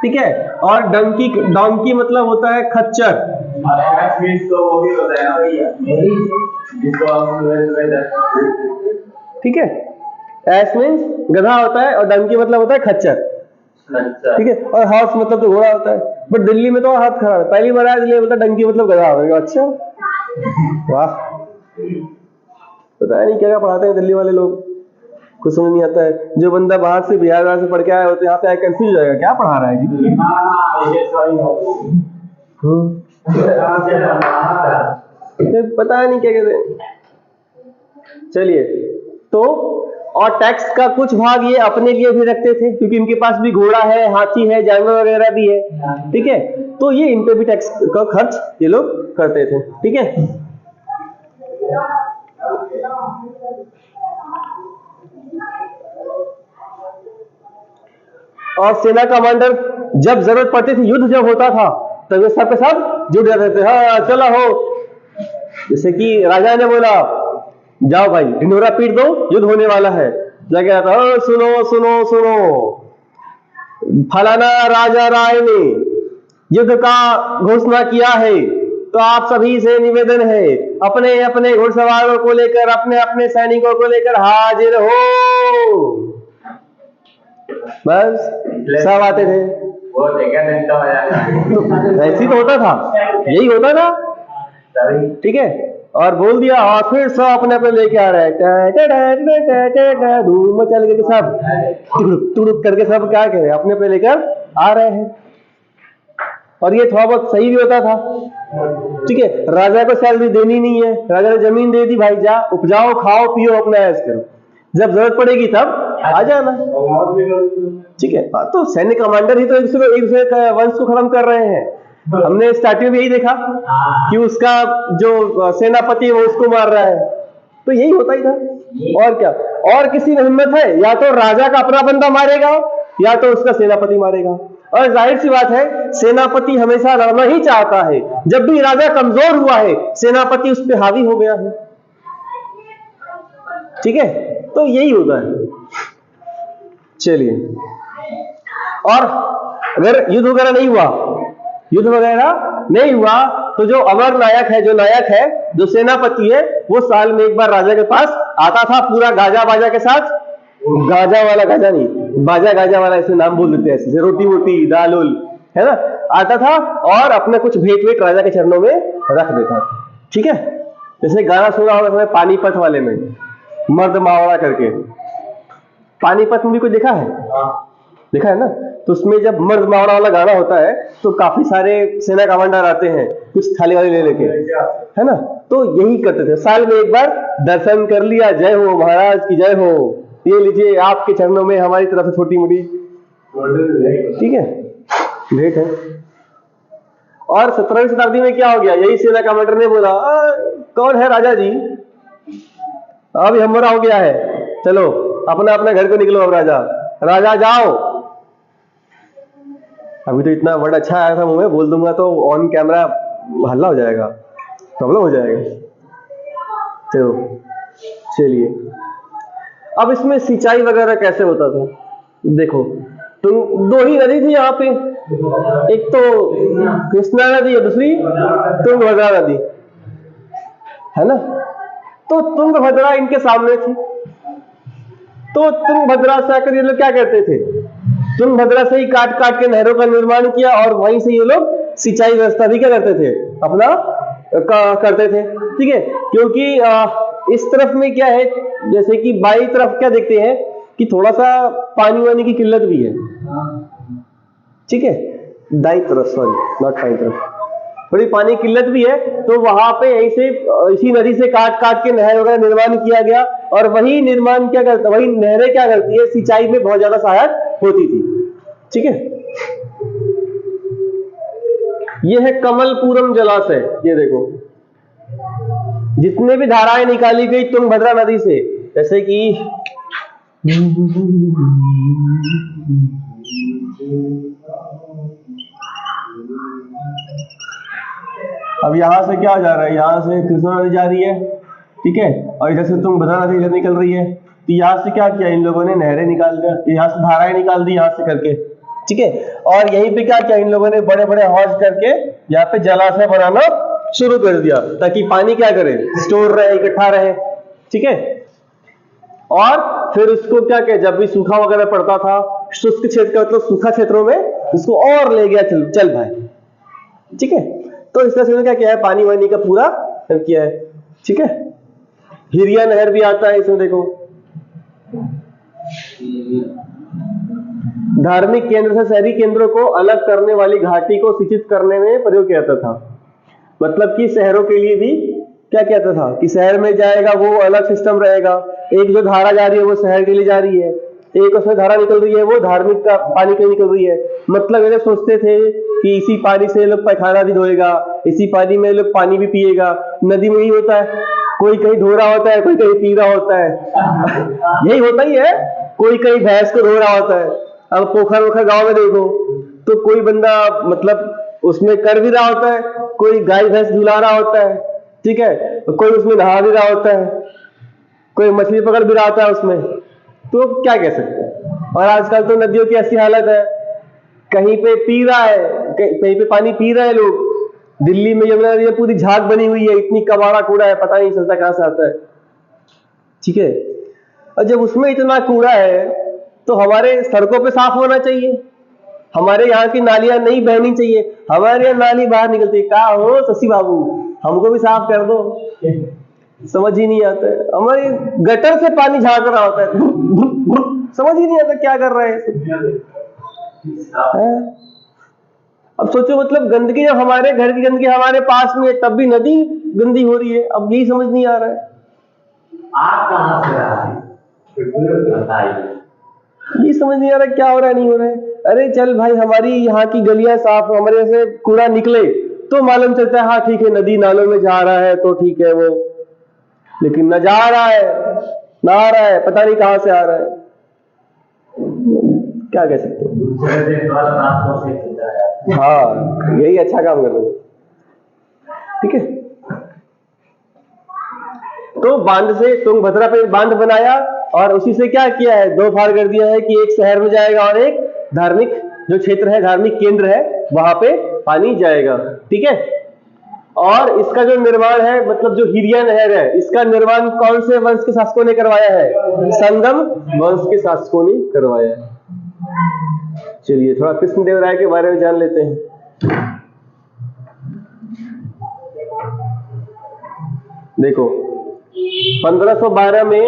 ठीक है। और डंकी मतलब होता है खच्चर, ठीक है। ऐस मीन्स गधा होता है और डंकी मतलब होता है खच्चर, ठीक है। और हॉर्स मतलब तो घोड़ा होता है, बट दिल्ली में तो हाथ खराब है, पहली बार आया दिल्ली में डंकी मतलब गधा होगा, अच्छा वाह, पता नहीं क्या क्या पढ़ाते हैं दिल्ली वाले लोग, कुछ समझ नहीं आता है। जो बंदा बाहर से बिहार से पढ़ के आया होता है यहाँ पे आया कंफ्यूज हो जाएगा, क्या पढ़ा रहा है जी। पता नहीं क्या कहते हैं। चलिए, तो और टैक्स का कुछ भाग ये अपने लिए भी रखते थे, क्योंकि इनके पास भी घोड़ा है, हाथी है, जानवर वगैरह भी है, ठीक है। तो ये इन पे भी टैक्स का खर्च ये लोग करते थे, ठीक है। और सेना कमांडर जब जरूरत पड़ती थी, युद्ध जब होता था, तब ये सब के सब जुट जाते थे, हाँ चलो हो। जैसे कि राजा ने बोला जाओ भाई ढिंढोरा पीट दो, युद्ध होने वाला है, जाके आता, सुनो सुनो सुनो, फलाना राजा राय ने युद्ध का घोषणा किया है, तो आप सभी से निवेदन है, अपने अपने घुड़सवारों को लेकर, अपने अपने सैनिकों को लेकर हाजिर हो। बस सब आते थे, ऐसी तो होता था, यही होता था, ठीक है। और बोल दिया और फिर सब अपने अपने लेके आ रहे हैं, धूम मचा लेके सब तुड़ुक करके सब क्या कह रहे हैं, अपने अपने लेकर आ रहे हैं। और ये थोड़ा बहुत सही भी होता था, ठीक है। राजा को सैलरी देनी नहीं है, राजा ने जमीन दे दी, भाई जा उपजाओ खाओ पियो अपना ऐश करो, जब जरूरत पड़ेगी तब आ जाना, ठीक है। तो सैन्य कमांडर ही तो एक दूसरे का वंश को खत्म कर रहे हैं। हमने स्टार्टिंग में यही देखा कि उसका जो सेनापति है वो उसको मार रहा है, तो यही होता ही था। और क्या, और किसी में हिम्मत है, या तो राजा का अपना बंदा मारेगा या तो उसका सेनापति मारेगा। और जाहिर सी बात है सेनापति हमेशा लड़ना ही चाहता है, जब भी राजा कमजोर हुआ है सेनापति उस पर हावी हो गया है, ठीक है। तो यही होता है। चलिए, और अगर युद्ध वगैरह नहीं हुआ तो जो अमर नायक है, जो सेनापति है, वो साल में एक बार राजा के पास आता था, पूरा गाजा बाजा के साथ, गाजा वाला गाजा नहीं, बाजा गाजा वाला ऐसे नाम बोल देते हैं, ऐसे रोटी वोटी दाल उल है ना, आता था और अपने कुछ भेंट वेट राजा के चरणों में रख देता था, ठीक है। जैसे गाना सुना होगा पानीपत वाले में, मर्द मावड़ा करके, पानीपत में भी कोई देखा है ना, तो उसमें जब मर्द मावड़ा वाला गाना होता है तो काफी सारे सेना कमांडर आते हैं कुछ थाली वाली ले लेके, है ना। तो यही करते थे, साल में एक बार दर्शन कर लिया, जय हो महाराज की जय हो, ये लीजिए आपके चरणों में हमारी तरफ से छोटी मोटी, ठीक है, भेंट है। और 17वीं शताब्दी में क्या हो गया, यही सेना कमांडर ने बोला कौन है राजा जी, अब हमारा हो गया है, चलो अपना अपना घर को निकलो, अब राजा जाओ, अभी तो इतना वर्ड अच्छा आया था मुंह में, बोल दूंगा तो ऑन कैमरा हल्ला हो जाएगा, प्रॉब्लम हो जाएगा। चलिए अब इसमें सिंचाई वगैरह कैसे होता था। देखो तुम दो ही नदी थी यहाँ पे, एक तो कृष्णा नदी और दूसरी तुंगभद्रा नदी, है ना। तो तुंगभद्रा इनके सामने थी, तो तुंगभद्रा से आकर ये लोग क्या करते थे, तुंगभद्रा से ही काट काट के नहरों का निर्माण किया और वहीं से ये लोग सिंचाई व्यवस्था भी क्या करते थे, अपना करते थे। ठीक है, क्योंकि इस तरफ में क्या है, जैसे कि बाई तरफ क्या देखते हैं कि थोड़ा सा पानी वानी की किल्लत भी है। ठीक है, दाई तरफ, सॉरी नॉट बाई तरफ, थोड़ी पानी की किल्लत भी है, तो वहां पे ऐसे इसी नदी से काट काट के नहर वगैरह निर्माण किया गया, और वही निर्माण क्या करता, वही नहरें क्या करती है, सिंचाई में बहुत ज्यादा सहायक होती थी। ठीक है, ये है कमलपुरम जलाशय। ये देखो जितने भी धाराएं निकाली गई तुंगभद्रा नदी से, जैसे कि अब यहां से क्या जा रहा है, यहां से कृष्णा नदी जा रही है, ठीक है, और इधर से तुंगभद्रा नदी इधर निकल रही है। तो यहां से क्या किया इन लोगों ने, नहरें निकाल दिया, यहां से धाराएं निकाल दी यहां से करके। ठीक है, और यहीं पे क्या किया इन लोगों ने, बड़े बड़े हौज करके यहाँ पे जलाशय बनाना शुरू कर दिया, ताकि पानी क्या करे, स्टोर रहे, इकट्ठा रहे। ठीक है, और फिर उसको क्या किया, जब भी सूखा वगैरह पड़ता था, शुष्क क्षेत्र का मतलब सूखा क्षेत्रों में, उसको और ले गया, चल भाई। ठीक है, तो इस तरह से क्या किया है, पानी वानी का पूरा किया है। ठीक है, हिरिया नहर भी आता है इसमें, देखो धार्मिक केंद्र से शहरी केंद्रों को अलग करने वाली घाटी को सिंचित करने में प्रयोग किया जाता था। मतलब कि शहरों के लिए भी क्या कहता था कि शहर में जाएगा वो अलग सिस्टम रहेगा, एक जो धारा जा रही है वो शहर के लिए जा रही है, एक उसमें धारा निकल रही है वो धार्मिक का पानी के निकल रही है। मतलब ये लोग सोचते थे कि इसी पानी से लोग पैखाना भी धोएगा, इसी पानी में लोग पानी भी पिएगा। नदी में ही होता है, कोई कहीं धो रहा होता है, कोई कहीं पी रहा होता है यही होता ही है, कोई कहीं भैंस को धो रहा होता है। अब पोखर वोखर गांव में देखो तो कोई बंदा मतलब उसमें कर भी रहा होता है, कोई गाय भैंस धुला रहा होता है, ठीक है, कोई उसमें नहा भी रहा होता है, कोई मछली पकड़ भी रहा होता है उसमें। तो क्या कह सकते हैं। और आजकल तो नदियों की ऐसी हालत है, कहीं पे पी रहा है, कहीं पे पानी पी रहे हैं लोग। दिल्ली में यमुना नदी में पूरी झाग बनी हुई है, इतनी कबाड़ा कूड़ा है, पता नहीं चलता कहां से आता है। ठीक है, और जब उसमें इतना कूड़ा है तो हमारे सड़कों पे साफ होना चाहिए, हमारे यहाँ की नालियां नहीं बहनी चाहिए। हमारे यहाँ नाली बाहर निकलती है, कहा हो शशि बाबू हमको भी साफ कर दो, समझ ही नहीं आता है। हमारे गटर से पानी झांक रहा होता है समझ ही नहीं आता क्या कर रहे हैं। अब सोचो, मतलब गंदगी जब हमारे घर की गंदगी हमारे पास में है, तब भी नदी गंदी हो रही है। अब यही समझ नहीं आ रहा है, आप कहां से आ रहे हैं, ये समझ नहीं आ रहा क्या हो रहा है, नहीं हो रहा है। अरे चल भाई, हमारी यहाँ की गलियां साफ, हमारे से कूड़ा निकले तो मालूम चलता है, हाँ ठीक है नदी नालों में जा रहा है तो ठीक है वो, लेकिन न जा रहा है ना आ रहा है, पता नहीं कहां से आ रहा है। क्या कह सकते हो। हाँ, यही अच्छा काम कर रहे हो। ठीक है, तो बांध से तुंगभद्रा पे बांध बनाया और उसी से क्या किया है, दो भाग कर दिया है कि एक शहर में जाएगा और एक धार्मिक जो क्षेत्र है, धार्मिक केंद्र है, वहां पे पानी जाएगा। ठीक है, और इसका जो निर्माण है, मतलब जो हिरिया नहर है, इसका निर्माण कौन से वंश के शासकों ने करवाया है, संगम वंश के शासकों ने करवाया है। चलिए थोड़ा कृष्णदेवराय के बारे में जान लेते हैं। देखो 1512 में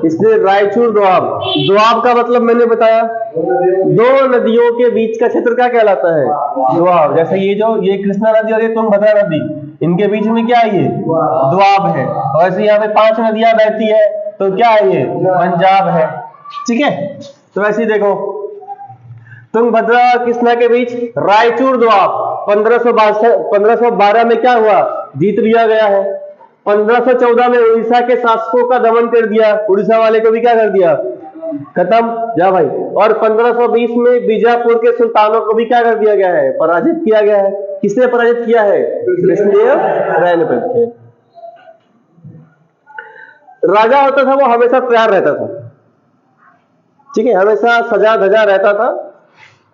इसने रायचूर दोआब, दोआब का मतलब मैंने बताया दो नदियों के बीच का क्षेत्र क्या कहलाता है, दोआब। जैसे ये कृष्णा नदी और ये तुंगभद्रा नदी, इनके बीच में क्या है, ये दोआब है। और ऐसे यहाँ पे 5 नदियां बहती है तो क्या है, ये पंजाब है। ठीक है, तो वैसे ही देखो तुंगभद्रा कृष्णा के बीच रायचूर दोआब 1512 में क्या हुआ, जीत लिया गया है। 1514 में उड़ीसा के शासकों का दमन कर दिया, उड़ीसा वाले को भी क्या कर दिया, खत्म, जा भाई। और 1520 में बीजापुर के सुल्तानों को भी क्या कर दिया गया है, पराजित किया गया है। किसने पराजित किया है, कृष्णदेव राय ने पराजित किया। राजा होता था वो हमेशा तैयार रहता था, ठीक है, हमेशा सजा धजा रहता था,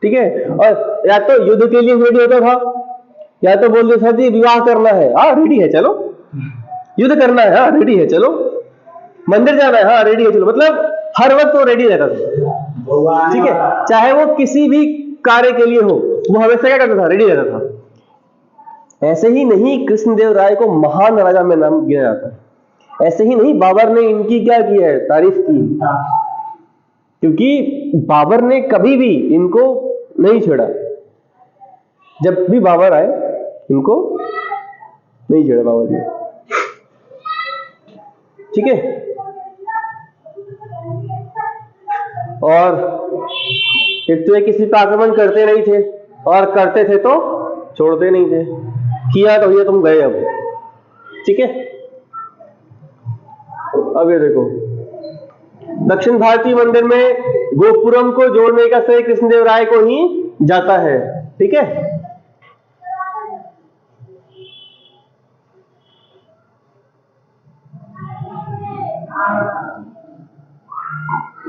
ठीक है। और या तो युद्ध के लिए रेडी होता था, या तो बोलते था जी विवाह करना है, हाँ रेडी है चलो, युद्ध करना है, हाँ रेडी है चलो, मंदिर जाना है, हाँ रेडी है चलो। मतलब हर वक्त वो रेडी रहता था, ठीक है, चाहे वो किसी भी कार्य के लिए हो, वो हमेशा क्या करता था, रेडी रहता था। ऐसे ही नहीं कृष्णदेव राय को महान राजा में नाम गिना जाता है, ऐसे ही नहीं बाबर ने इनकी क्या की है, तारीफ की, क्योंकि बाबर ने कभी भी इनको नहीं छेड़ा। जब भी बाबर आए इनको नहीं छेड़ा बाबर ने, ठीक है। और एक तो ये किसी पर आक्रमण करते नहीं थे, और करते थे तो छोड़ते नहीं थे, किया तो ये तुम गए अब, ठीक है। अब ये देखो, दक्षिण भारतीय मंदिर में गोपुरम को जोड़ने का श्रेय कृष्णदेव राय को ही जाता है, ठीक है।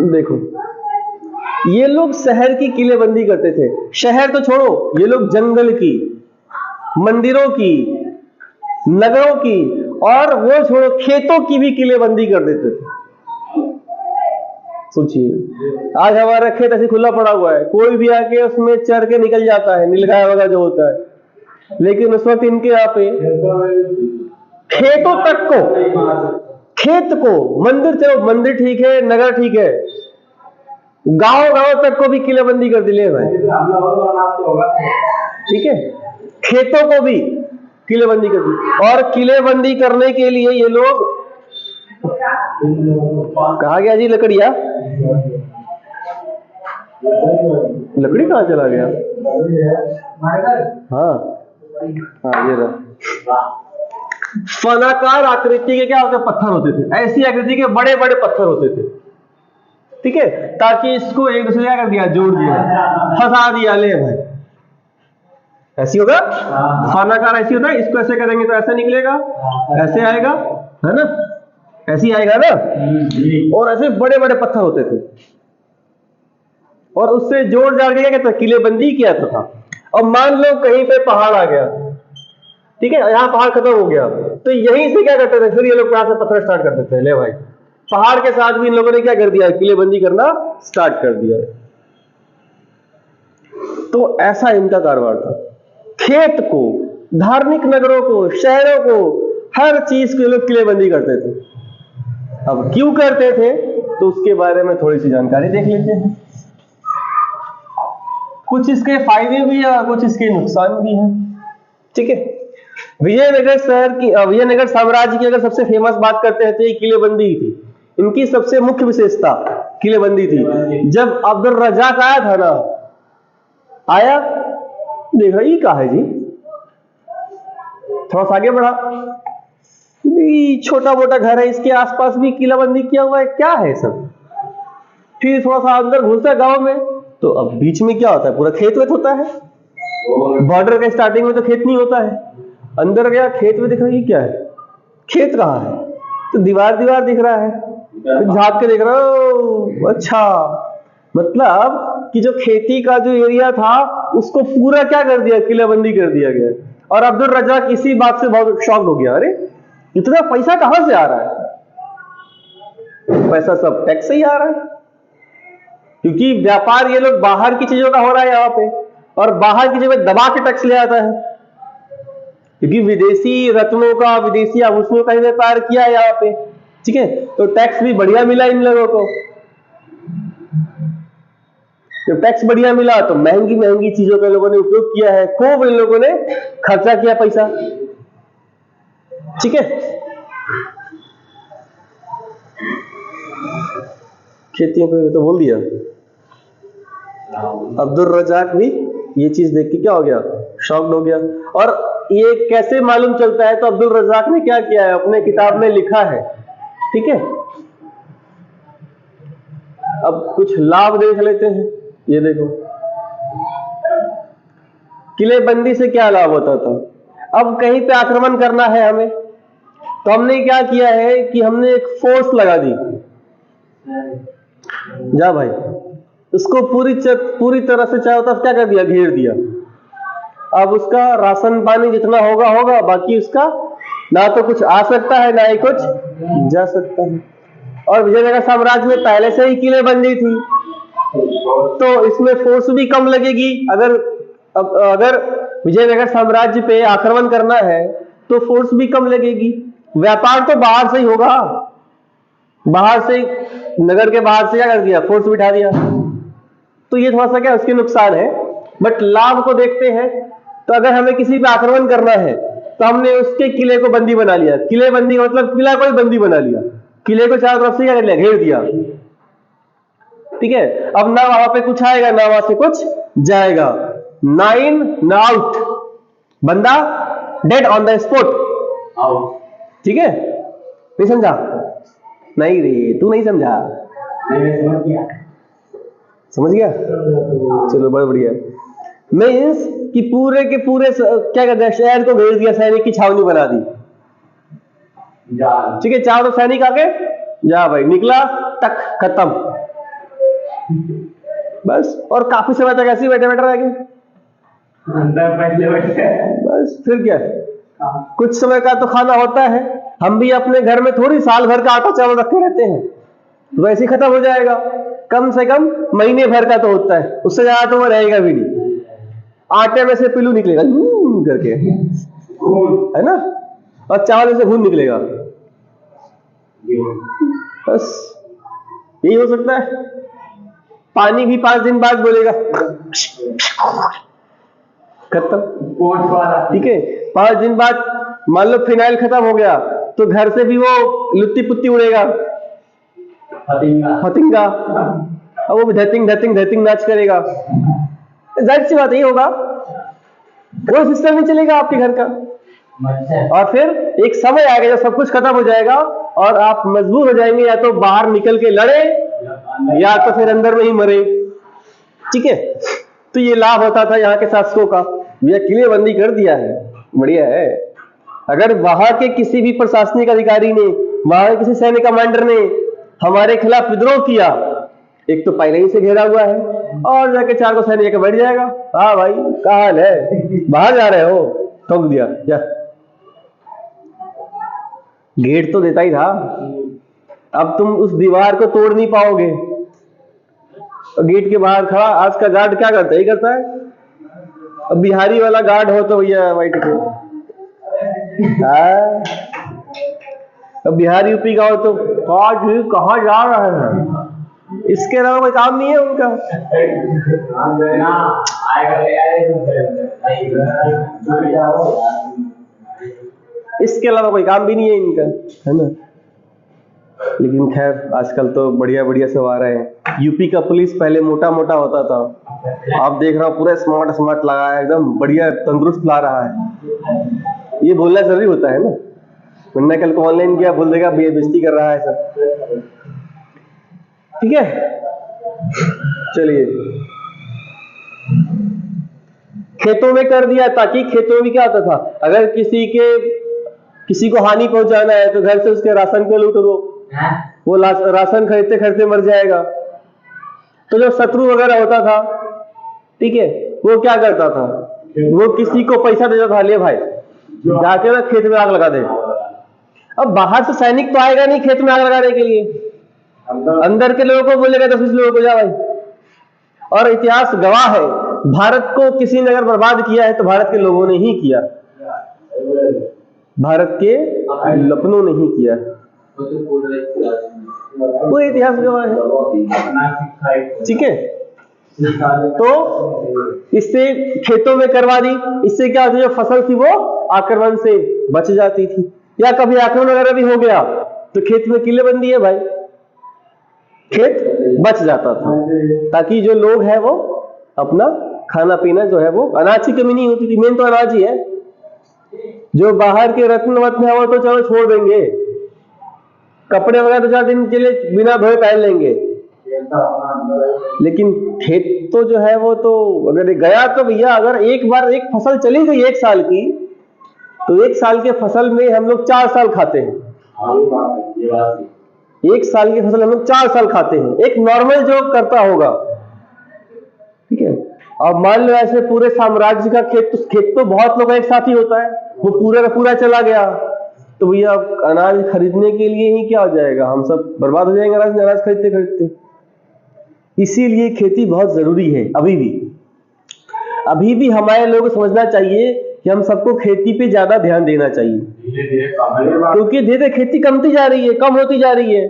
देखो ये लोग शहर की किलेबंदी करते थे, शहर तो छोड़ो, ये लोग जंगल की, मंदिरों की, नगरों की, और वो छोड़ो खेतों की भी किलेबंदी कर देते थे। सोचिए आज हमारा खेत ऐसे खुला पड़ा हुआ है, कोई भी आके उसमें चर के निकल जाता है, नीलगाय वगैरह जो होता है, लेकिन उस वक्त इनके यहाँ पे खेतों तक को, खेत को, मंदिर चलो मंदिर ठीक है, नगर ठीक है, गांव गांव तक को भी किलेबंदी कर दिले भाई, ठीक है, खेतों को भी किलेबंदी कर दी। और किलेबंदी करने के लिए ये लोग, कहा गया जी लकड़िया, लकड़ी कहाँ चला गया, हाँ हाँ ये रहा। फनाकार आकृति के क्या होते, पत्थर होते थे, ऐसी आकृति के बड़े बड़े पत्थर होते थे, ठीक है, ताकि इसको एक दूसरे क्या कर दिया, जोड़ दिया, फंसा दिया, ले भाई ऐसी होगा, फनाकार ऐसी होता है, इसको ऐसे करेंगे तो ऐसा निकलेगा, ऐसे आएगा, है ना, ऐसे आएगा ना, और ऐसे बड़े बड़े पत्थर होते थे, और उससे जोड़ जाड़ के क्या कहते हैं, किलेबंदी किया था। और मान लो कहीं पे पहाड़ आ गया, ठीक है, यहाँ पहाड़ खत्म हो गया, तो यहीं से क्या करते थे, फिर ये लोग यहाँ से पत्थर स्टार्ट करते थे, ले भाई पहाड़ के साथ भी इन लोगों ने क्या कर दिया, किलेबंदी करना स्टार्ट कर दिया। तो ऐसा इनका कारोबार था, खेत को, धार्मिक नगरों को, शहरों को, हर चीज के लोग किलेबंदी करते थे। अब क्यों करते थे, तो उसके बारे में थोड़ी सी जानकारी देख लेते हैं। कुछ इसके फायदे भी है, कुछ इसके नुकसान भी हैं, ठीक है। विजयनगर शहर की, विजयनगर साम्राज्य की अगर सबसे फेमस बात करते हैं तो ये किलेबंदी थी। इनकी सबसे मुख्य विशेषता किलेबंदी थी। जब अब्दुल रज्जाक आया था ना, आया देखा ये कहा है जी, थोड़ा सा आगे बढ़ा, छोटा मोटा घर है, इसके आसपास भी किलाबंदी किया हुआ है, क्या है सब। फिर थोड़ा सा अंदर घुसा गांव में, तो अब बीच में क्या होता है, पूरा खेत वेत होता है, बॉर्डर के स्टार्टिंग में तो खेत नहीं होता है, अंदर गया खेत में, देखा ये क्या है, खेत कहाँ है, तो दीवार दीवार दिख रहा है, तो झांक के देख रहा हो, अच्छा, मतलब कि जो खेती का जो एरिया था उसको पूरा क्या कर दिया, किलेबंदी कर दिया गया। और अब्दुल रज्जाक इसी बात से बहुत शॉक्ड हो गया, अरे इतना पैसा कहां से आ रहा है, पैसा सब टैक्स से ही आ रहा है, क्योंकि व्यापार ये लोग बाहर की चीजों का हो रहा है यहाँ पे, और बाहर की चीजों में दबा के टैक्स ले आता है, क्योंकि विदेशी रत्नों का, विदेशी आभूषणों का ही व्यापार किया है यहाँ पे, ठीक है, तो टैक्स भी बढ़िया मिला इन लोगों को। जब टैक्स बढ़िया मिला तो महंगी महंगी चीजों का लोगों ने उपयोग किया है, खूब इन लोगों ने खर्चा किया पैसा, ठीक है। खेतियों को तो बोल दिया। अब्दुल रज्जाक भी ये चीज देख के क्या हो गया, शॉक्ड हो गया। और ये कैसे मालूम चलता है, तो अब्दुल रज्जाक ने क्या किया है, अपने किताब में लिखा है, ठीक है, अब कुछ लाभ देख लेते हैं। ये देखो, किलेबंदी से क्या लाभ होता था। अब कहीं पे आक्रमण करना है हमें, तो हमने क्या किया है कि हमने एक फोर्स लगा दी। जा भाई, उसको पूरी तरह से चारों तरफ क्या कर दिया, घेर दिया। अब उसका राशन पानी जितना होगा होगा, बाकी उसका ना तो कुछ आ सकता है ना ही कुछ जा सकता है। और विजयनगर साम्राज्य में पहले से ही किलेबंदी थी, तो इसमें फोर्स भी कम लगेगी। अगर विजयनगर साम्राज्य पे आक्रमण करना है तो फोर्स भी कम लगेगी। व्यापार तो बाहर से ही होगा, बाहर से, नगर के बाहर से क्या कर दिया, फोर्स बिठा दिया। तो ये थोड़ा सा क्या उसके नुकसान है, बट लाभ को देखते हैं। तो अगर हमें किसी पे आक्रमण करना है तो हमने उसके किले को बंदी बना लिया। किले बंदी मतलब किला को ही बंदी बना लिया, किले को चारों तरफ से क्या कर लिया, घेर दिया। ठीक है, अब ना वहां पे कुछ आएगा ना वहां से कुछ जाएगा। ना इन ना आउट, बंदा dead on the spot, out. ठीक है, नहीं समझा? नहीं रे, तू नहीं समझा। समझ गया? चलो बड़ा बढ़िया। मीन्स कि पूरे के पूरे क्या कहते हैं, शहर को घेर दिया, सैनिक की छावनी बना दी। ठीक है, चारों सैनिक आगे जा भाई, निकला तक खत्म, बस। और काफी समय तक ऐसे ही बैठे बैठे रह गए, बस। फिर क्या, कुछ समय का तो खाना होता है। हम भी अपने घर में थोड़ी साल भर का आटा चावल रखे रहते हैं, वैसे ही खत्म हो जाएगा। कम से कम महीने भर का तो होता है, उससे ज्यादा तो वो रहेगा भी नहीं। आटे में से पिल्लू निकलेगा करके, है ना, और चावल में से खून निकलेगा, बस यही हो सकता है। पानी भी 5 दिन बाद बोलेगा खत्म, ठीक है। 5 दिन बाद मान लो फिनाइल खत्म हो गया, तो घर से भी वो लुत्ती पुत्ती उड़ेगा, फतिंगा, अब वो धतिंग धतिंग धतिंग नाच करेगा। जाहिर सी बात यही होगा, कोई सिस्टम नहीं चलेगा आपके घर का। और फिर एक समय आएगा जब सब कुछ खत्म हो जाएगा और आप मजबूर हो जाएंगे, या तो बाहर निकल के लड़े या तो फिर अंदर में ही मरे। ठीक है, तो ये लाभ होता था यहाँ के शासकों का। यह किलेबंदी कर दिया है, बढ़िया है। अगर वहां के किसी भी प्रशासनिक अधिकारी ने, वहां के किसी सैन्य कमांडर ने हमारे खिलाफ विद्रोह किया, एक तो पहले ही से घेरा हुआ है, और जाके 4 को सैनिक लेकर बैठ जाएगा। हाँ भाई, क्या हाल है, बाहर जा रहे हो, ठोक दिया जा। गेट तो देता ही था, अब तुम उस दीवार को तोड़ नहीं पाओगे। गेट के बाहर खड़ा आज का गार्ड क्या करता है, ही करता है। अब बिहारी वाला गार्ड हो तो भैया वाइट को, अब बिहार यूपी का हो तो कहाँ जा रहे हैं, इसके अलावा कोई काम नहीं है उनका। इसके अलावा कोई काम भी नहीं है इनका, है ना। लेकिन खैर आजकल तो बढ़िया बढ़िया सब आ रहे हैं। यूपी का पुलिस पहले मोटा मोटा होता था, आप देख रहा हूँ पूरा स्मार्ट स्मार्ट लगा है, एकदम बढ़िया तंदुरुस्त ला रहा है। ये बोलना जरूरी होता है ना, वरना कल को ऑनलाइन किया बोल देगा बेइज्जती कर रहा है सब। ठीक है, चलिए। खेतों में कर दिया, ताकि खेतों में क्या होता था, अगर किसी को हानि पहुंचाना है तो घर से उसके राशन को लूट दो, वो राशन खरीदते खरीदते मर जाएगा। तो जो शत्रु वगैरह होता था, ठीक है, वो क्या करता था, वो किसी को पैसा देता था, ले भाई जाके ना खेत में आग लगा दे। अब बाहर से सैनिक तो आएगा नहीं खेत में आग लगाने के लिए, अंदर के लोगों को बोलेगा 10-20 लोगों को, जा भाई। और इतिहास गवाह है, भारत को किसी ने अगर बर्बाद किया है तो भारत के लोगों ने ही किया, भारत के लपनों ने ही किया, वो इतिहास गवाह है। ठीक है, तो इससे खेतों में करवा दी, इससे क्या होता, जो फसल थी वो आक्रमण से बच जाती थी। या कभी आक्रमण वगैरह भी हो गया तो खेत में किलेबंदी है भाई, खेत बच जाता था, ताकि जो लोग हैं वो अपना खाना पीना जो है वो, अनाज की कमी नहीं होती थी। मेन तो अनाज ही है, जो बाहर के रत्न वत्न है वो तो चलो छोड़ देंगे, कपड़े वगैरह तो 4 दिन के लिए बिना धोए पहन लेंगे, लेकिन खेत तो जो है वो तो अगर गया तो भैया, अगर एक बार एक फसल चली गई 1 साल की, तो 1 साल के फसल में हम लोग 4 साल खाते हैं। 1 साल की फसल हम लोग 4 साल खाते हैं, एक नॉर्मल जो करता होगा, ठीक है। अब मान लो ऐसे पूरे साम्राज्य का खेत तो बहुत लोग एक साथ ही होता है, वो पूरा का पूरा चला गया, तो भैया अनाज खरीदने के लिए ही क्या हो जाएगा, हम सब बर्बाद हो जाएंगे अनाज खरीदते खरीदते। इसीलिए खेती बहुत जरूरी है। अभी भी हमारे लोगों को समझना चाहिए कि हम सबको खेती पे ज्यादा ध्यान देना चाहिए, क्योंकि धीरे खेती कमती जा रही है, कम होती जा रही है,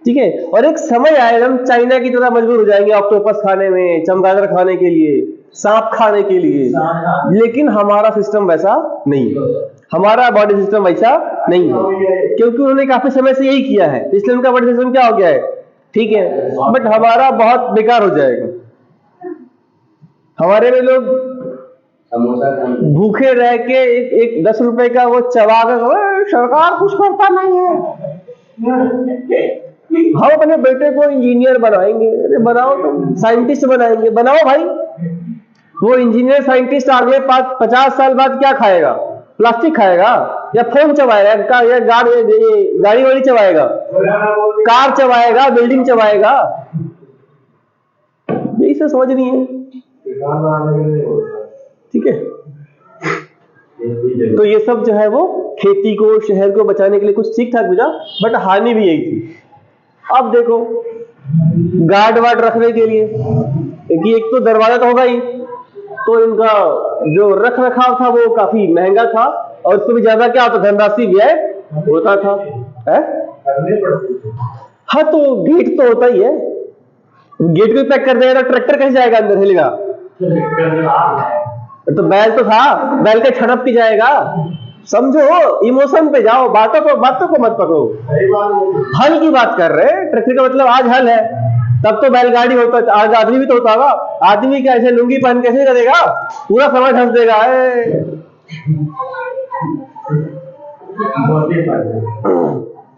ठीक है। और एक समय आएगा हम चाइना की तरह मजबूर हो जाएंगे ऑक्टोपस खाने में, चमगादड़ खाने के लिए, सांप खाने के लिए। लेकिन हमारा सिस्टम वैसा नहीं है, हमारा बॉडी सिस्टम वैसा नहीं है, क्योंकि उन्होंने काफी समय से यही किया है, इसलिए उनका बॉडी सिस्टम क्या हो गया है, ठीक है। बट हमारा बहुत बेकार हो जाएगा। हमारे में लोग भूखे रह के एक 10 रुपए का वो चबा कर, सरकार कुछ करता नहीं है, हम अपने बेटे को इंजीनियर बनाएंगे। अरे बनाओ, तुम साइंटिस्ट बनाएंगे, बनाओ भाई। वो इंजीनियर साइंटिस्ट अगले 50 साल बाद क्या खाएगा, प्लास्टिक खाएगा या फोन चबाएगा या गाड़ी वाड़ी चबाएगा, कार चबाएगा, बिल्डिंग चबाएगा? यही सब समझ नहीं है, ठीक है। तो ये सब जो है वो खेती को, शहर को बचाने के लिए कुछ ठीक ठाक बुझा, बट हानि भी यही थी। अब देखो गार्ड वार्ड रखने के लिए, क्योंकि एक तो दरवाजा तो होगा ही, तो इनका जो रख रखाव था वो काफी महंगा था, और उससे भी ज्यादा क्या होता, धनराशि व्यय होता था, है? हाँ, तो गेट तो होता ही है, गेट को पैक कर देगा, ट्रैक्टर कैसे जाएगा अंदर, हिलेगा? तो बैल तो था, बैल के छड़प की जाएगा। समझो, इमोशन पे जाओ, बातों को मत पकड़ो। हल की बात कर रहे हैं, ट्रैक्टर का मतलब आज हल है, तब तो बैलगाड़ी होता, आज आदमी भी तो होता होगा। आदमी क्या ऐसे लुंगी पहन कैसे करेगा, पूरा समाज हंस देगा।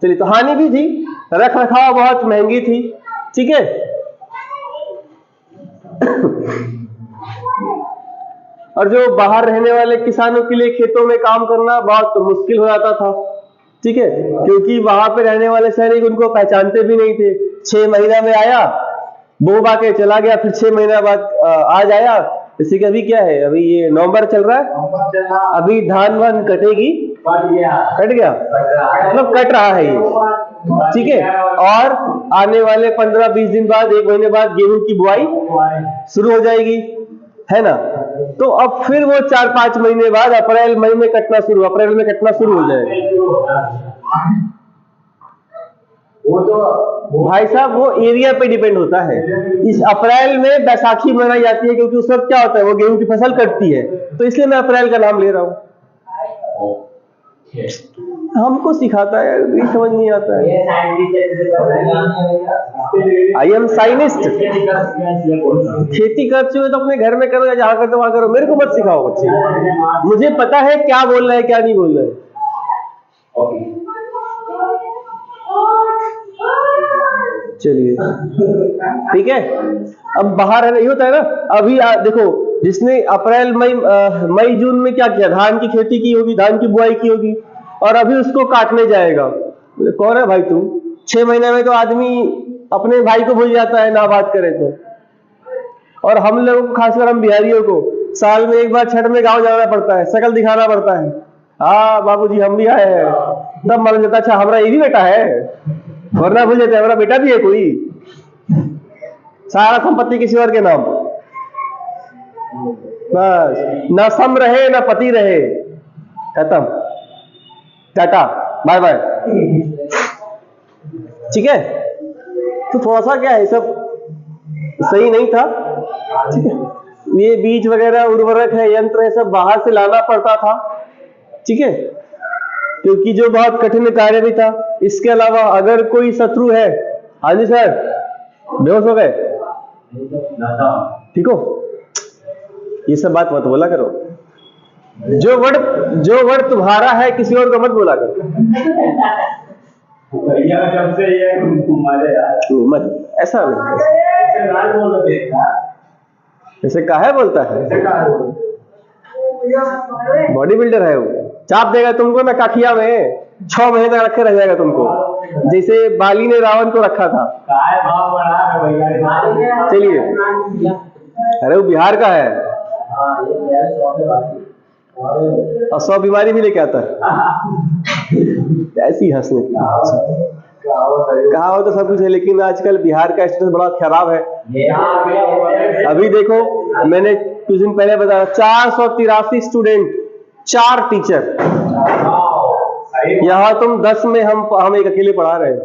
चलिए, तो हानि भी थी, रख रखाव बहुत महंगी थी, ठीक है। और जो बाहर रहने वाले किसानों के लिए खेतों में काम करना बहुत मुश्किल हो जाता था, ठीक है, क्योंकि वहां पे रहने वाले सैनिक उनको पहचानते भी नहीं थे। 6 महीना में आया, बो बा के चला गया, फिर 6 महीना बाद आज आया। जैसे कि अभी क्या है, अभी ये नवंबर चल रहा है, अभी धान वान कटेगी, कट गया मतलब कट रहा है ये, ठीक है। और आने वाले 15-20 दिन बाद, 1 महीने बाद गेहूं की बुआई शुरू हो जाएगी, है ना। तो अब फिर वो 4-5 महीने बाद अप्रैल मई में कटना शुरू, अप्रैल में कटना शुरू हो जाएगा। भाई साहब, वो एरिया पे डिपेंड होता है। इस अप्रैल में बैसाखी मनाई जाती है, क्योंकि उस वक्त क्या होता है, वो गेहूं की फसल कटती है, तो इसलिए मैं अप्रैल का नाम ले रहा हूँ। हमको सिखाता है, ये समझ नहीं आता है। I am scientist. खेती करते हो तो अपने घर में करो, या जहां करते वहां करो, मेरे को मत सिखाओ बच्चे। मुझे पता है क्या बोल रहा है, क्या नहीं बोल रहा है। चलिए, ठीक है। अब बाहर है, ये होता है ना, अभी देखो, जिसने अप्रैल मई जून में क्या किया, धान की खेती की होगी, धान की बुआई की होगी, और अभी उसको काटने जाएगा। बोले कौन है भाई तू? 6 महीने में तो आदमी अपने भाई को भूल जाता है, ना बात करे तो। और हम लोगों को, खासकर हम बिहारियों को, साल में एक बार छठ में गांव जाना पड़ता है, शकल दिखाना पड़ता है। हाँ बाबूजी, हम भी आए हैं, तब मालूम जाता अच्छा हमारा ये भी बेटा है, वरना भूल जाते हमारा बेटा भी है कोई। सारा संपत्ति किसी और के नाम, बस ना सम रहे ना पति रहे, खत्म, टाटा बाय बाय, ठीक है। तो थोड़ा सा क्या है, सब सही नहीं था, ठीक है। ये बीज वगैरह, उर्वरक है, यंत्र है, सब बाहर से लाना पड़ता था, ठीक है, क्योंकि जो बहुत कठिन कार्य भी था। इसके अलावा अगर कोई शत्रु है, हाँ जी सर, बेहोश हो गए, ठीक हो, ये सब बात मत बोला करो। जो वर्ड तुम्हारा है, किसी और को मत बोला करो, मत। ऐसा नहीं। ऐसे काहे बोलता है? बॉडी बिल्डर है वो, चाप देगा तुमको ना काठिया में, 6 महीने तक रखे रह जाएगा तुमको, जैसे बाली ने रावण को रखा था। चलिए, अरे वो बिहार का है और 100 बीमारी भी लेके आता है। ऐसी हंसने की कहावत तो सब कुछ है, लेकिन आजकल बिहार का स्टेटस बड़ा खराब है। अभी देखो, मैंने कुछ दिन पहले बताया 483 स्टूडेंट, 4 टीचर। यहाँ तुम 10 में हम एक अकेले पढ़ा रहे हैं।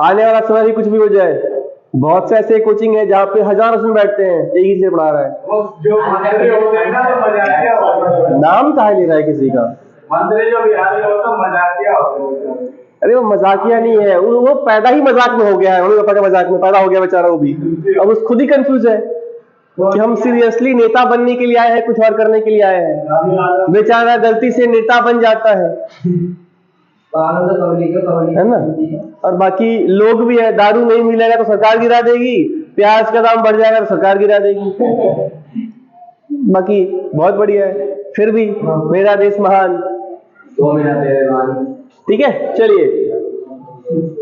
आने वाला समय भी कुछ भी हो जाए, बहुत से ऐसे कोचिंग है जहाँ पे 1000 स्टूडेंट बैठते हैं, एक ही टीचर पढ़ा रहा है। नाम कहाँ ले रहा है किसी का? मंत्री जो बिहारी हो तो मजाकिया हो। अरे वो मजाकिया नहीं है, वो पैदा ही मजाक में हो गया है, उन्हें पता मजाक में पैदा हो गया बेचारा वो भी। अब उस खुद ही कंफ्यूज है कि हम सीरियसली नेता बनने के लिए आए हैं, कुछ और करने के लिए आए हैं। बेचारा गलती से नेता बन जाता है ना। और बाकी लोग भी है, दारू नहीं मिलेगा तो सरकार गिरा देगी, प्याज का दाम बढ़ जाएगा तो सरकार गिरा देगी। बाकी बहुत बढ़िया है, फिर भी मेरा देश महान। ठीक है, चलिए,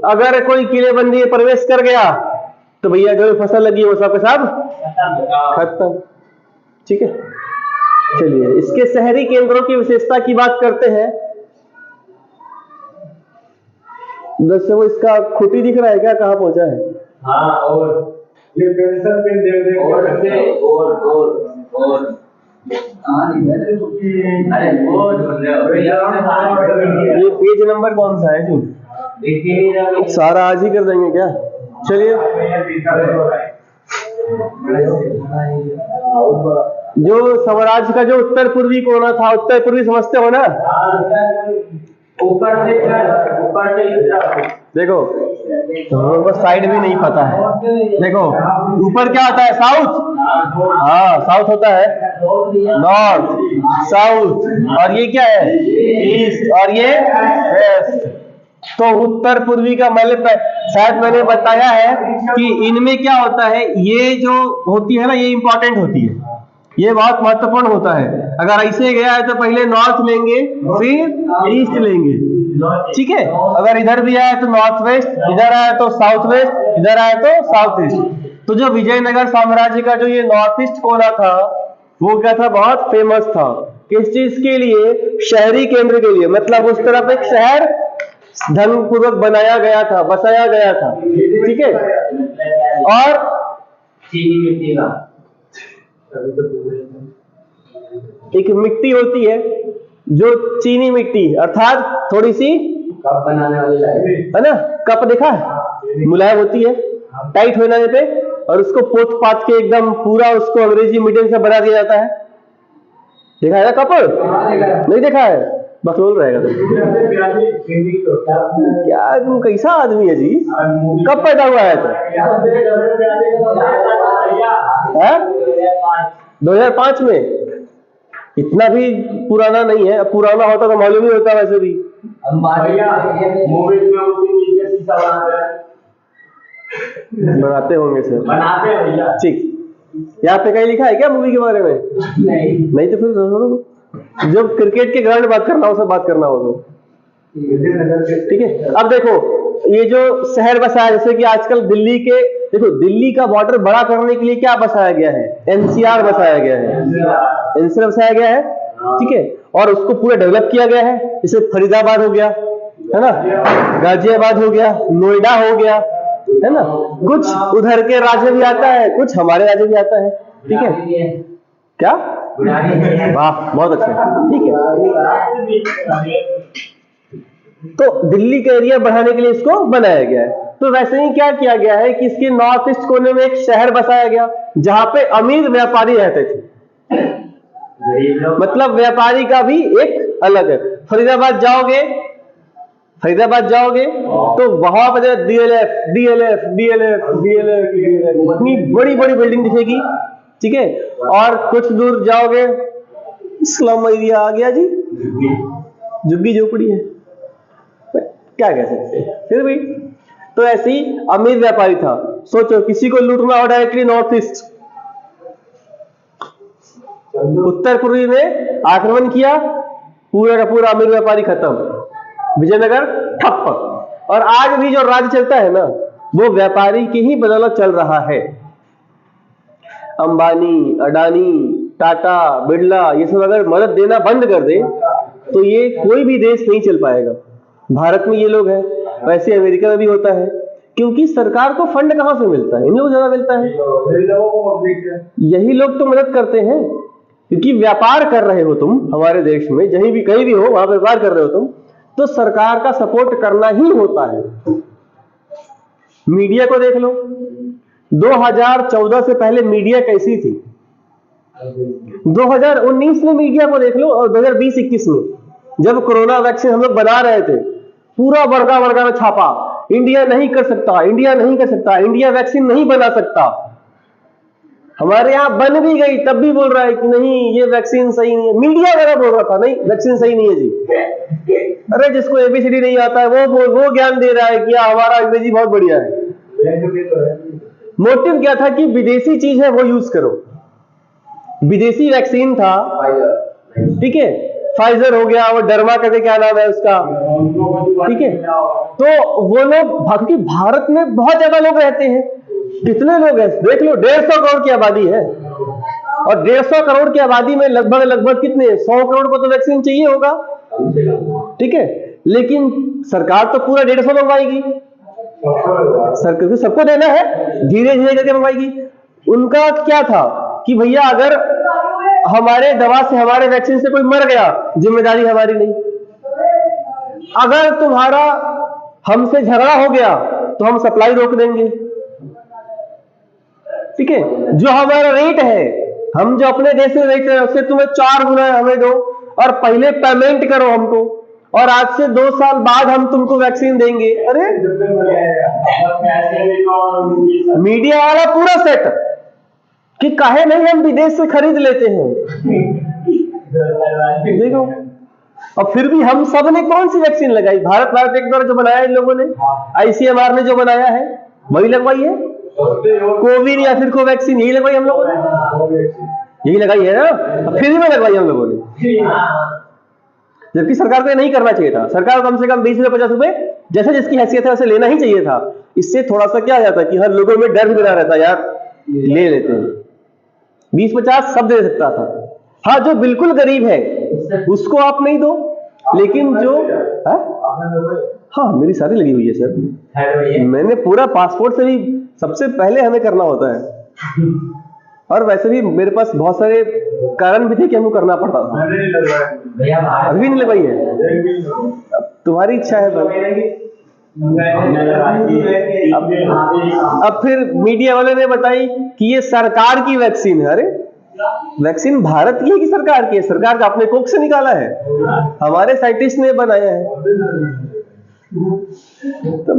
अगर कोई किलेबंदी में प्रवेश कर गया तो भैया जो फसल लगी है वो सब के सब खत्म। ठीक है, चलिए, इसके शहरी केंद्रों की विशेषता की बात करते हैं। जैसे वो इसका खुटी दिख रहा है क्या, कहाँ पहुंचा है? हाँ, और ये पेंशन पेन दे और ये पेज नंबर कौन सा है जी? सारा आज ही कर देंगे क्या? चलिए, जो स्वराज का जो उत्तर पूर्वी कोना था, उत्तर पूर्वी समझते हो ना? ऊपर से देखो, तो साइड भी नहीं पता है। देखो ऊपर क्या होता है? साउथ। हाँ, साउथ होता है, नॉर्थ, साउथ, और ये क्या है? ईस्ट, और ये वेस्ट। तो उत्तर पूर्वी का मतलब शायद मैंने बताया है कि इनमें क्या होता है, ये जो होती है ना, ये इंपॉर्टेंट होती है, ये बहुत महत्वपूर्ण होता है। अगर ऐसे गया है तो पहले नॉर्थ लेंगे, फिर ईस्ट लेंगे। ठीक है, अगर इधर भी आया तो नॉर्थ वेस्ट, इधर आया तो साउथ वेस्ट, इधर आया तो साउथ ईस्ट। तो जो विजयनगर साम्राज्य का जो ये नॉर्थ ईस्ट कोना था, वो क्या था? बहुत फेमस था। किस चीज के लिए? शहरी केंद्र के लिए। मतलब उस तरफ एक शहर धर्मपूर्वक बनाया गया था, बसाया गया था। ठीक है, और चीनी मिट्टी का एक मिट्टी होती है जो चीनी मिट्टी, अर्थात थोड़ी सी कप बनाने वाली है ना, कप देखा है, मुलायम होती है, टाइट होने पे, और उसको पोत पात के एकदम पूरा उसको अंग्रेजी मीडियम से बना दिया जाता है। देखा है कप? नहीं देखा है? बकलोल रहेगा क्या, तुम कैसा आदमी है जी? कब पैदा हुआ है तो? 2005 में? इतना भी पुराना नहीं है, पुराना होता तो मालूम ही होता वैसे भी। बनाते होंगे सर, बनाते भैया। ठीक, यहाँ पे कहीं लिखा है क्या मूवी के बारे में? नहीं तो फिर जब क्रिकेट के ग्राउंड बात करना हो, सब बात करना हो तो ठीक है। अब देखो, ये जो शहर बसाया, जैसे कि आजकल दिल्ली के, देखो दिल्ली का बॉर्डर बड़ा करने के लिए क्या बसाया गया है? एनसीआर बसाया गया है, एनसीआर बसाया गया है। ठीक है, और उसको पूरा डेवलप किया गया है। जैसे फरीदाबाद हो गया, है ना, गाजियाबाद हो गया, नोएडा हो गया, है ना, कुछ उधर के राज्य भी आता है, कुछ हमारे राज्य भी आता है। ठीक है, क्या? वाह, बहुत अच्छा, ठीक है। तो दिल्ली का एरिया बढ़ाने के लिए इसको बनाया गया है। तो वैसे ही क्या किया गया है कि इसके नॉर्थ ईस्ट कोने में एक शहर बसाया गया जहां पे अमीर व्यापारी रहते थे। मतलब व्यापारी का भी एक अलग है। फरीदाबाद जाओगे, तो वहां पर डीएलएफ डीएलएफ डीएलएफ डीएलएफ इतनी बड़ी बड़ी बिल्डिंग दिखेगी। ठीक है, और कुछ दूर जाओगे, स्लम एरिया आ गया जी, झुग्गी झोपड़ी है, क्या कह सकते हैं। फिर भी तो ऐसे ही अमीर व्यापारी था। सोचो किसी को लूटना हो डायरेक्टली नॉर्थ ईस्ट, उत्तर पूर्वी में आक्रमण किया, पूरा का पूरा अमीर व्यापारी खत्म, विजयनगर ठप्प। और आज भी जो राज्य चलता है ना, वो व्यापारी की ही बदौलत चल रहा है। अंबानी, अडानी, टाटा, बिरला, ये सब अगर मदद देना बंद कर दे तो ये कोई भी देश नहीं चल पाएगा। भारत में ये लोग हैं, वैसे अमेरिका में भी होता है, क्योंकि सरकार को फंड कहां से मिलता है? इन लोगों को ज्यादा मिलता है। यही लोग तो मदद करते हैं, क्योंकि व्यापार कर रहे हो तुम हमारे देश में, कहीं भी हो वहां व्यापार कर रहे हो तुम, तो सरकार का सपोर्ट करना ही होता है। मीडिया को देख लो, 2014 से पहले मीडिया कैसी थी, 2019 में मीडिया को देख लो, और 2020-21 में जब कोरोना वैक्सीन हम लोग बना रहे थे, पूरा बड़का बड़का में छापा, इंडिया नहीं कर सकता, इंडिया नहीं कर सकता, इंडिया वैक्सीन नहीं बना सकता। हमारे यहां बन भी गई, तब भी बोल रहा है कि नहीं ये वैक्सीन सही नहीं है। मीडिया वगैरह बोल रहा था नहीं वैक्सीन सही नहीं है जी। अरे जिसको एबीसीडी नहीं आता है वो ज्ञान दे रहा है कि हमारा अंग्रेजी बहुत बढ़िया है। मोटिव क्या था कि विदेशी चीज है वो यूज करो। विदेशी वैक्सीन था, ठीक है, फाइजर हो गया, वो डर्मा करके क्या नाम है उसका, ठीक है। तो वो लोग, क्योंकि भारत में बहुत ज्यादा लोग रहते हैं, कितने लोग हैं देख लो, 150 करोड़ की आबादी है, और 150 करोड़ की आबादी में लगभग कितने 100 करोड़ को तो वैक्सीन चाहिए होगा, ठीक है। लेकिन सरकार तो पूरा 150 मंगवाएगी, सरकार सबको देना है, धीरे धीरे करके मंगवाएगी। उनका क्या था कि भैया अगर हमारे दवा से, हमारे वैक्सीन से कोई मर गया, जिम्मेदारी हमारी नहीं। अगर तुम्हारा हमसे झगड़ा हो गया तो हम सप्लाई रोक देंगे, ठीक है। जो हमारा रेट है, हम जो अपने देश में रेट है उससे तुम्हें 4 गुना हमें दो, और पहले पेमेंट करो हमको, और आज से 2 साल बाद हम तुमको वैक्सीन देंगे। अरे मीडिया वाला पूरा सेट कि काहे नहीं हम विदेश से खरीद लेते हैं। देखो, और फिर भी हम सब ने कौन सी वैक्सीन लगाई? भारत बायोटेक द्वारा जो बनाया इन लोगों ने, आईसीएमआर ने जो बनाया है वही लगवाई है। कोविड या फिर कोवैक्सीन यही लगवाई हम लोगों ने, यही लगाई है ना, फ्री में लगवाई हम लोगों ने। जबकि सरकार को नहीं करना चाहिए था। सरकार को कम से कम 20 से 50 रुपए जैसे जिसकी हैसियत है वैसे लेना ही चाहिए था। इससे थोड़ा सा क्या आ जाता कि हर लोगों में डर भी बना रहता, यार ले लेते हैं। 20-50 सब दे सकता था। हाँ, जो बिल्कुल गरीब है उसको आप नहीं दो, लेकिन जो हाँ मेरी सारी लगी हुई है सर, मैंने पूरा पासपोर्ट से भी सबसे पहले हमें करना होता है, और वैसे भी मेरे पास बहुत सारे कारण भी थे कि हमको करना पड़ता था। अभी नहीं लगवाई है, अब तुम्हारी इच्छा है बस। अब फिर मीडिया वाले ने बताई कि ये सरकार की वैक्सीन है। अरे वैक्सीन भारत की है कि सरकार की है? सरकार का अपने कोख से निकाला है, हमारे साइंटिस्ट ने बनाया है। तो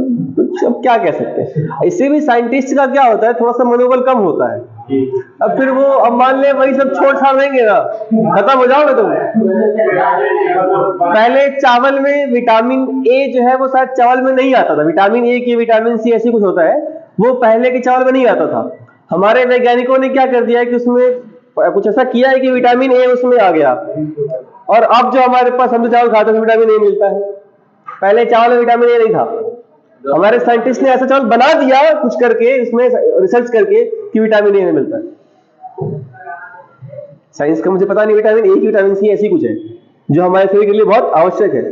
अब क्या कह सकते हैं। इससे भी साइंटिस्ट का क्या होता है, थोड़ा सा मनोबल कम होता है। अब फिर वो, अब मान ले वही सब छोड़ छाड़ देंगे ना, खत्म हो जाओगे तुम। पहले चावल में विटामिन ए जो है वो शायद चावल में नहीं आता था, विटामिन ए की विटामिन सी ऐसी कुछ होता है, वो पहले के चावल में नहीं आता था। हमारे वैज्ञानिकों ने क्या कर दिया है कि उसमें कुछ ऐसा किया है कि विटामिन ए उसमें आ गया, और अब जो हमारे पास हम जो चावल खाते हैं विटामिन ए मिलता है। पहले चावल में विटामिन ए नहीं था, हमारे साइंटिस्ट ने ऐसा चावल बना दिया कुछ करके, इसमें रिसर्च करके कि विटामिन ए में मिलता है। साइंस का मुझे पता नहीं, विटामिन ए की विटामिन सी ऐसी कुछ है जो हमारे शरीर के लिए बहुत आवश्यक है।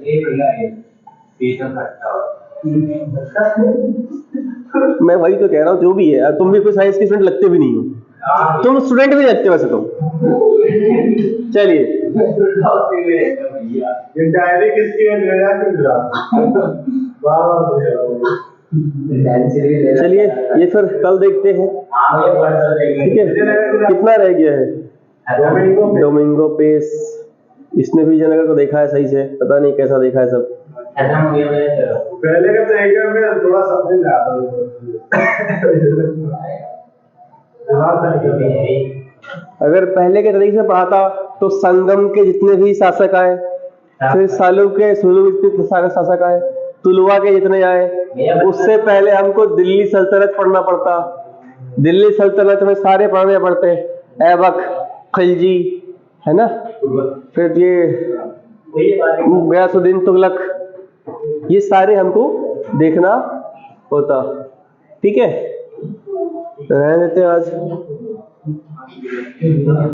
मैं वही तो कह रहा हूँ, जो भी है, तुम भी कोई साइंस के स्टूडेंट लगते भी नहीं हो, तुम स्टूडेंट भी लगते वैसे तुम। चलिए डायरी किसकी है? चलिए ये फिर कल देखते हैं, ठीक है। कितना रह गया है? डोमिंगो पेस, इसने भी विजयनगर को देखा है सही से, पता नहीं कैसा देखा है सब। पहले का तो एक में थोड़ा समझ में आता अगर पहले के तरीके से पढ़ाता तो संगम के जितने भी शासक आए, फिर सालू के जितने शासक आए, तुलवा के जितने आए, उससे पहले हमको दिल्ली सल्तनत पढ़ना पड़ता। दिल्ली सल्तनत में सारे पढ़ने पड़ते, ऐबक, खिलजी, है ना, फिर ये गयासुद्दीन तुगलक, ये सारे हमको देखना होता। ठीक है, रहने देते हैं आज।